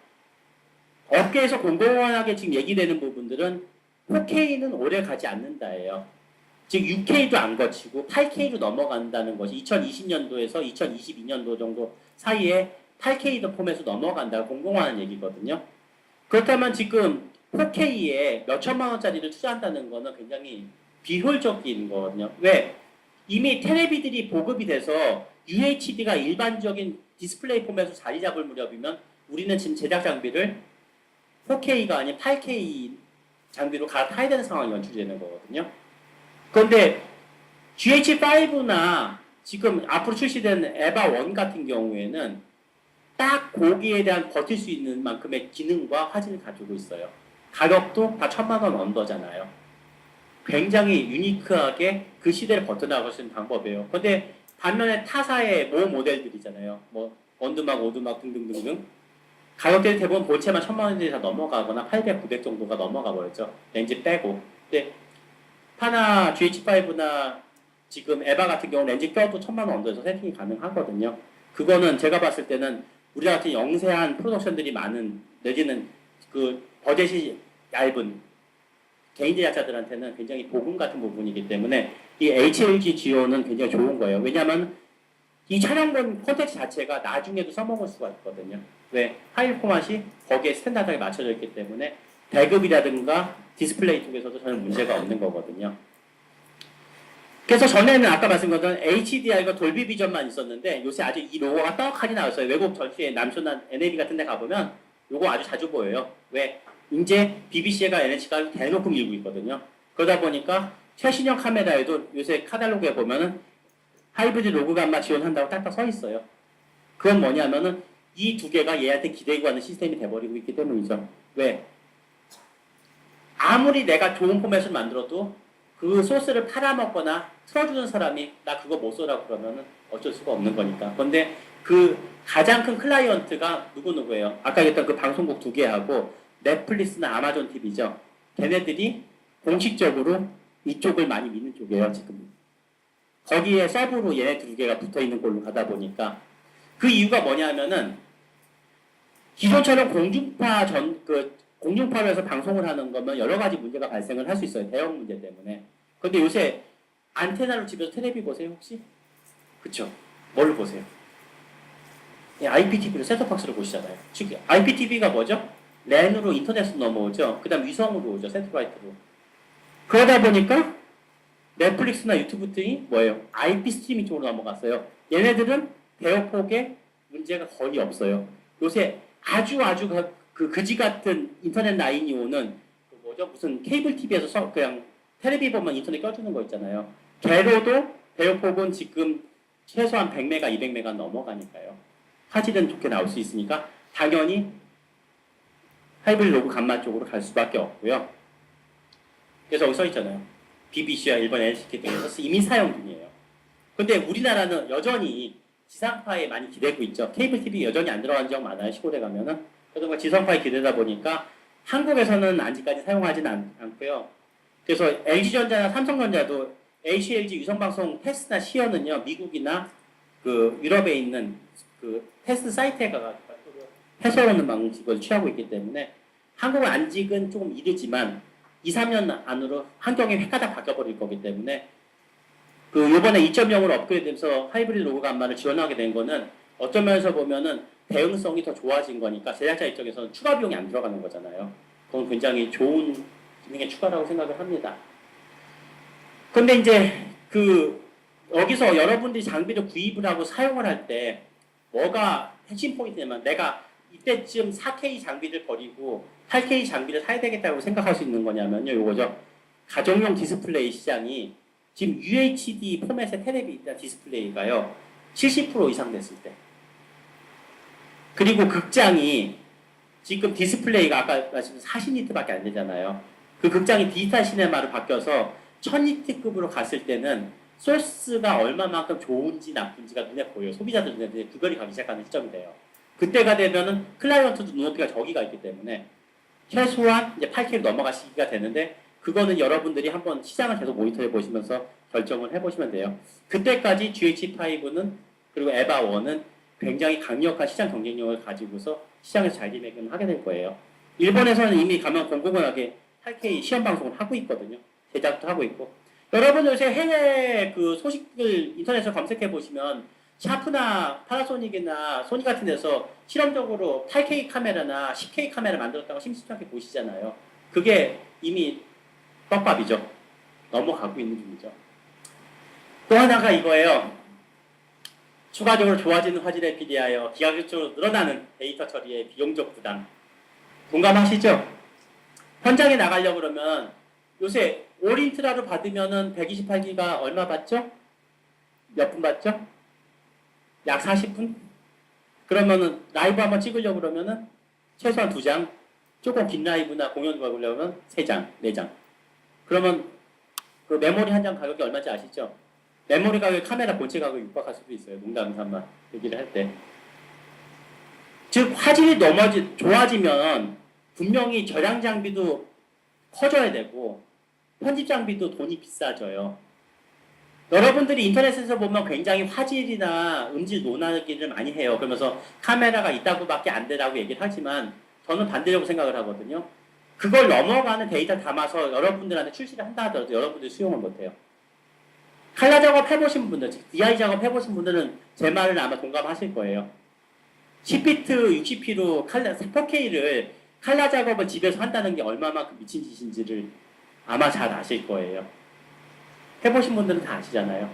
업계에서 공공연하게 지금 얘기되는 부분들은 4K는 오래 가지 않는다예요. 즉 6K도 안 거치고 8K로 넘어간다는 것이 2020년도에서 2022년도 정도 사이에 8K 포맷으로 넘어간다고 공공연한 얘기거든요. 그렇다면 지금 4K에 몇 천만 원짜리를 투자한다는 거는 굉장히 비효율적인 거거든요. 왜? 이미 텔레비들이 보급이 돼서 UHD가 일반적인 디스플레이 포맷으로 자리 잡을 무렵이면 우리는 지금 제작 장비를 4K가 아닌 8K 장비로 갈아타야 되는 상황이 연출되는 거거든요. 그런데 GH5나 지금 앞으로 출시된 에바 1 같은 경우에는 딱 거기에 대한 버틸 수 있는 만큼의 기능과 화질을 가지고 있어요. 가격도 다 1,000만 원 언더잖아요. 굉장히 유니크하게 그 시대를 버텨나갈 수 있는 방법이에요. 그런데 반면에 타사의 모 모델들이잖아요. 뭐 원두막, 오두막 등등등등. 가격대는 대부분 본체만 1,000만 원이 다 넘어가거나 800, 900 정도가 넘어가 버렸죠. 렌즈 빼고. 근데 파나 GH5나 지금 에바 같은 경우 렌즈 껴도 1,000만 원 언더에서 세팅이 가능하거든요. 그거는 제가 봤을 때는 우리 같은 영세한 프로덕션들이 많은 내지는 그 버젯이 얇은 개인 제작자들한테는 굉장히 복음 같은 부분이기 때문에 이 HLG 지원은 굉장히 좋은 거예요. 왜냐하면 이 촬영본 콘텐츠 자체가 나중에도 써먹을 수가 있거든요. 왜? 파일 포맷이 거기에 스탠다드하게 맞춰져 있기 때문에 배급이라든가 디스플레이 쪽에서도 전혀 문제가 없는 거거든요. 그래서 전에는 아까 말씀드린 HDR과 돌비 비전만 있었는데 요새 아주 이 로고가 떡하니 나왔어요. 외국 전시회 남소나 NAB 같은 데 가보면 요거 아주 자주 보여요. 왜? 이제 BBC가 NH가 대놓고 밀고 있거든요. 그러다 보니까 최신형 카메라에도 요새 카탈로그에 보면은 하이브리드 로그 감마 지원한다고 딱딱 써 있어요. 그건 뭐냐면은 이 두 개가 얘한테 기대고 하는 시스템이 돼버리고 있기 때문이죠. 왜? 아무리 내가 좋은 포맷을 만들어도 그 소스를 팔아먹거나 틀어주는 사람이 나 그거 못 써라고 그러면은 어쩔 수가 없는 거니까. 그런데 그 가장 큰 클라이언트가 누구예요? 아까 얘기했던 그 방송국 두 개하고 넷플릭스나 아마존 TV죠. 걔네들이 공식적으로 이쪽을 많이 믿는 쪽이에요, 지금. 거기에 서브로 얘네 두 개가 붙어 있는 걸로 가다 보니까 그 이유가 뭐냐면은 기존처럼 공중파로 해서 방송을 하는 거면 여러 가지 문제가 발생을 할 수 있어요. 대형 문제 때문에. 근데 요새 안테나로 집에서 테레비 보세요, 혹시? 그쵸? 뭘로 보세요? IPTV로 셋톱박스로 보시잖아요. 즉, IPTV가 뭐죠? 랜으로 인터넷으로 넘어오죠. 그 다음 위성으로 오죠. 새틀라이트로. 그러다 보니까 넷플릭스나 유튜브 등이 뭐예요? IP 스트리밍 쪽으로 넘어갔어요. 얘네들은 대역폭에 문제가 거의 없어요. 요새 아주 그지 같은 인터넷 라인이 오는 그 뭐죠? 무슨 케이블 TV에서 그냥 텔레비 보면 인터넷 껴주는 거 있잖아요. 걔로도 대역폭은 지금 최소한 100메가, 200메가 넘어가니까요. 화질은 좋게 나올 수 있으니까 당연히 하이브리드 로그 감마 쪽으로 갈 수밖에 없고요. 그래서 여기 써 있잖아요. BBC와 일본 NHK 등에서 이미 사용 중이에요. 근데 우리나라는 여전히 지상파에 많이 기대고 있죠. 케이블 TV 여전히 안 들어간 지역 많아요. 시골에 가면은. 그래서 지상파에 기대다 보니까 한국에서는 아직까지 사용하진 않고요. 그래서 LG전자나 삼성전자도 HLG 위성방송 테스트나 시연은요, 미국이나 그 유럽에 있는 그 테스트 사이트에 가가지고 해설하는 방식을 취하고 있기 때문에 한국은 안직은 조금 이르지만 2, 3년 안으로 환경이 획가닥 바뀌어버릴 거기 때문에 그 요번에 2.0으로 업그레이드되면서 하이브리드 로그 감마를 지원하게 된 거는 어떤 면에서 보면은 대응성이 더 좋아진 거니까 제작자 입장에서는 추가 비용이 안 들어가는 거잖아요. 그건 굉장히 좋은 기능의 추가라고 생각을 합니다. 근데 이제 여기서 여러분들이 장비를 구입을 하고 사용을 할 때 뭐가 핵심 포인트냐면 내가 이때쯤 4K 장비를 버리고 8K 장비를 사야 되겠다고 생각할 수 있는 거냐면요. 요거죠. 가정용 디스플레이 시장이 지금 UHD 포맷의 텔레비전 디스플레이가요. 70% 이상 됐을 때. 그리고 극장이 지금 디스플레이가 아까 말씀드린 40니트밖에 안 되잖아요. 그 극장이 디지털 시네마로 바뀌어서 1000니트급으로 갔을 때는 소스가 얼마만큼 좋은지 나쁜지가 눈에 보여요. 소비자들 눈에 구별이 가기 시작하는 시점이 돼요. 그때가 되면은 클라이언트도 눈높이가 저기가 있기 때문에 최소한 이제 8K로 넘어갈 시기가 되는데 그거는 여러분들이 한번 시장을 계속 모니터해 보시면서 결정을 해보시면 돼요. 그때까지 GH5는 그리고 에바1은 굉장히 강력한 시장 경쟁력을 가지고서 시장에서 자리매김을 하게 될 거예요. 일본에서는 이미 가면 공공연하게 8K 시험 방송을 하고 있거든요. 제작도 하고 있고. 여러분 요새 해외 그 소식들 인터넷에서 검색해 보시면 샤프나 파나소닉이나 소니 같은 데서 실험적으로 8K 카메라나 10K 카메라 만들었다고 심심찮게 보시잖아요. 그게 이미 떡밥이죠. 넘어가고 있는 중이죠. 또 하나가 이거예요. 추가적으로 좋아지는 화질에 비례하여 기하급수적으로 늘어나는 데이터 처리의 비용적 부담. 공감하시죠? 현장에 나가려고 그러면 요새 올인트라로 받으면은 128기가 얼마 받죠? 몇 분 받죠? 약 40분? 그러면은 라이브 한번 찍으려고 그러면은 최소한 2장, 조금 긴 라이브나 공연 가려면 3장, 4장. 그러면 그 메모리 한 장 가격이 얼마인지 아시죠? 메모리 가격이 카메라 본체 가격에 육박할 수도 있어요. 농담 삼아 얘기를 할 때. 즉 화질이 좋아지면 분명히 저장 장비도 커져야 되고 편집 장비도 돈이 비싸져요. 여러분들이 인터넷에서 보면 굉장히 화질이나 음질 논하기를 많이 해요. 그러면서 카메라가 있다고밖에 안 되라고 얘기를 하지만 저는 반대라고 생각을 하거든요. 그걸 넘어가는 데이터 담아서 여러분들한테 출시를 한다 하더라도 여러분들이 수용을 못해요. 칼라 작업 해보신 분들, DI 작업 해보신 분들은 제 말을 아마 동감하실 거예요. 10비트, 60p로 4K를 칼라 작업을 집에서 한다는 게 얼마만큼 미친 짓인지를 아마 잘 아실 거예요. 해보신 분들은 다 아시잖아요.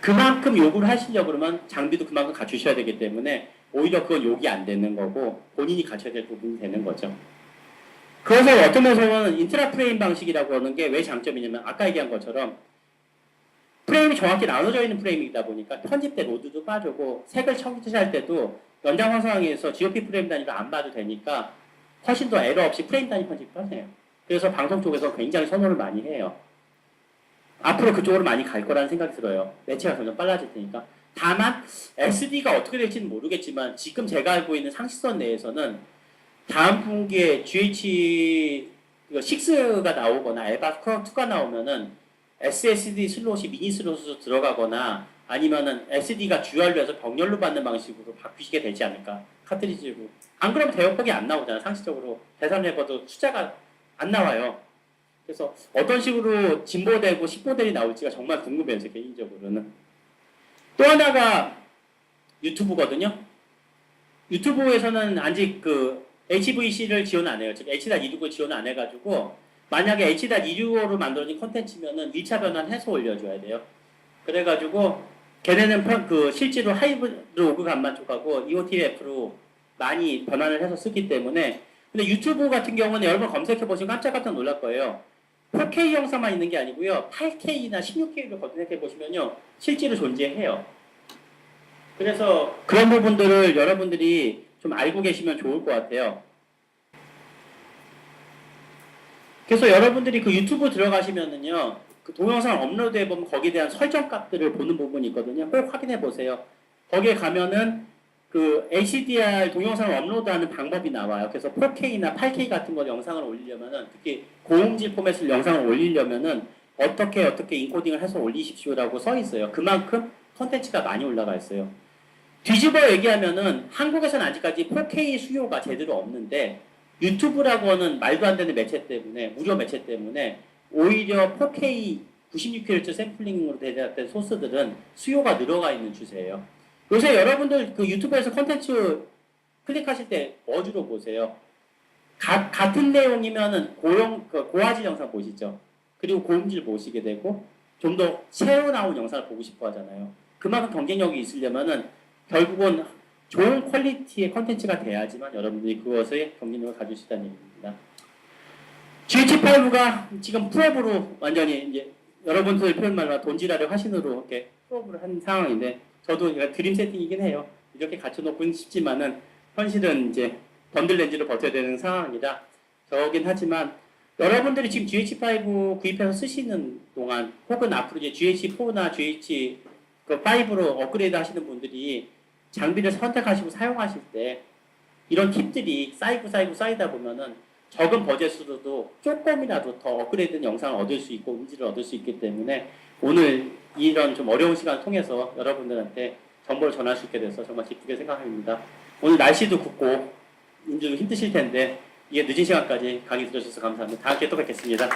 그만큼 요구를 하시려고 그러면 장비도 그만큼 갖추셔야 되기 때문에 오히려 그건 요구이 안 되는 거고 본인이 갖춰야 될 부분이 되는 거죠. 그것을 어떤 면에서는 인트라 프레임 방식이라고 하는 게 왜 장점이냐면 아까 얘기한 것처럼 프레임이 정확히 나눠져 있는 프레임이다 보니까 편집 때 로드도 빠르고 색을 처리할 때도 연장 화상에서 GOP 프레임 단위로 안 봐도 되니까 훨씬 더 에러 없이 프레임 단위 편집이 편해요. 그래서 방송 쪽에서 굉장히 선호를 많이 해요. 앞으로 그쪽으로 많이 갈 거라는 생각이 들어요. 매체가 점점 빨라질 테니까. 다만 SD가 어떻게 될지는 모르겠지만 지금 제가 알고 있는 상식선 내에서는 다음 분기에 GH6가 나오거나 에바 2가 나오면은 SSD 슬롯이 미니 슬롯으로 들어가거나 아니면은 SD가 듀얼로 해서 병렬로 받는 방식으로 바뀌게 되지 않을까. 카트리지로. 안 그러면 대역폭이 안 나오잖아. 상식적으로 계산해봐도 숫자가 안 나와요. 그래서 어떤 식으로 진보되고 신보들이 나올지가 정말 궁금해요. 제 개인적으로는. 또 하나가 유튜브거든요. 유튜브에서는 아직 그 HVC를 지원 안 해요. 즉 H.265 지원 안 해가지고 만약에 H.265로 만들어진 컨텐츠면은 1차 변환 해서 올려줘야 돼요. 그래가지고 걔네는 실제로 하이브리드 오그간만 쪽하고 EOTF로 많이 변환을 해서 쓰기 때문에 근데 유튜브 같은 경우는 여러분 검색해보시면 깜짝깜짝 놀랄 거예요. 4K 영상만 있는 게 아니고요. 8K나 16K로 검색해보시면요. 실제로 존재해요. 그래서 그런 부분들을 여러분들이 좀 알고 계시면 좋을 것 같아요. 그래서 여러분들이 그 유튜브 들어가시면은요, 그 동영상을 업로드해보면 거기에 대한 설정 값들을 보는 부분이 있거든요. 꼭 확인해보세요. 거기에 가면은 그 HDR 동영상을 업로드하는 방법이 나와요. 그래서 4K나 8K 같은 거 영상을 올리려면은, 특히 고음질 포맷을 영상을 올리려면은 어떻게 인코딩을 해서 올리십시오라고 써 있어요. 그만큼 컨텐츠가 많이 올라가 있어요. 뒤집어 얘기하면은 한국에서는 아직까지 4K 수요가 제대로 없는데 유튜브라고 하는 말도 안 되는 매체 때문에 무료 매체 때문에 오히려 4K 96Hz 샘플링으로 대체된 소스들은 수요가 늘어가 있는 추세예요. 요새 여러분들 그 유튜브에서 콘텐츠 클릭하실 때 뭐 주로 보세요? 같은 내용이면은 고화질 영상 보시죠. 그리고 고음질 보시게 되고 좀 더 새로 나온 영상을 보고 싶어 하잖아요. 그만큼 경쟁력이 있으려면은 결국은 좋은 퀄리티의 컨텐츠가 돼야지만 여러분들이 그것에 경쟁력을 가질 수 있다는 얘기입니다. GH5가 지금 풀업으로 완전히 이제 여러분들 표현 말로 돈지랄의 화신으로 이렇게 풀업을 한 상황인데 저도 드림 세팅이긴 해요. 이렇게 갖춰놓고는 싶지만은 현실은 이제 번들 렌즈로 버텨야 되는 상황이라 저긴 하지만 여러분들이 지금 GH5 구입해서 쓰시는 동안 혹은 앞으로 이제 GH4나 GH5로 업그레이드 하시는 분들이 장비를 선택하시고 사용하실 때 이런 팁들이 쌓이다 보면은 적은 버젯으로도 조금이라도 더 업그레이드된 영상을 얻을 수 있고 음질을 얻을 수 있기 때문에 오늘 이런 좀 어려운 시간을 통해서 여러분들한테 정보를 전할 수 있게 돼서 정말 기쁘게 생각합니다. 오늘 날씨도 굽고 좀 힘드실 텐데 이게 늦은 시간까지 강의 들어주셔서 감사합니다. 다음 기회에 또 뵙겠습니다.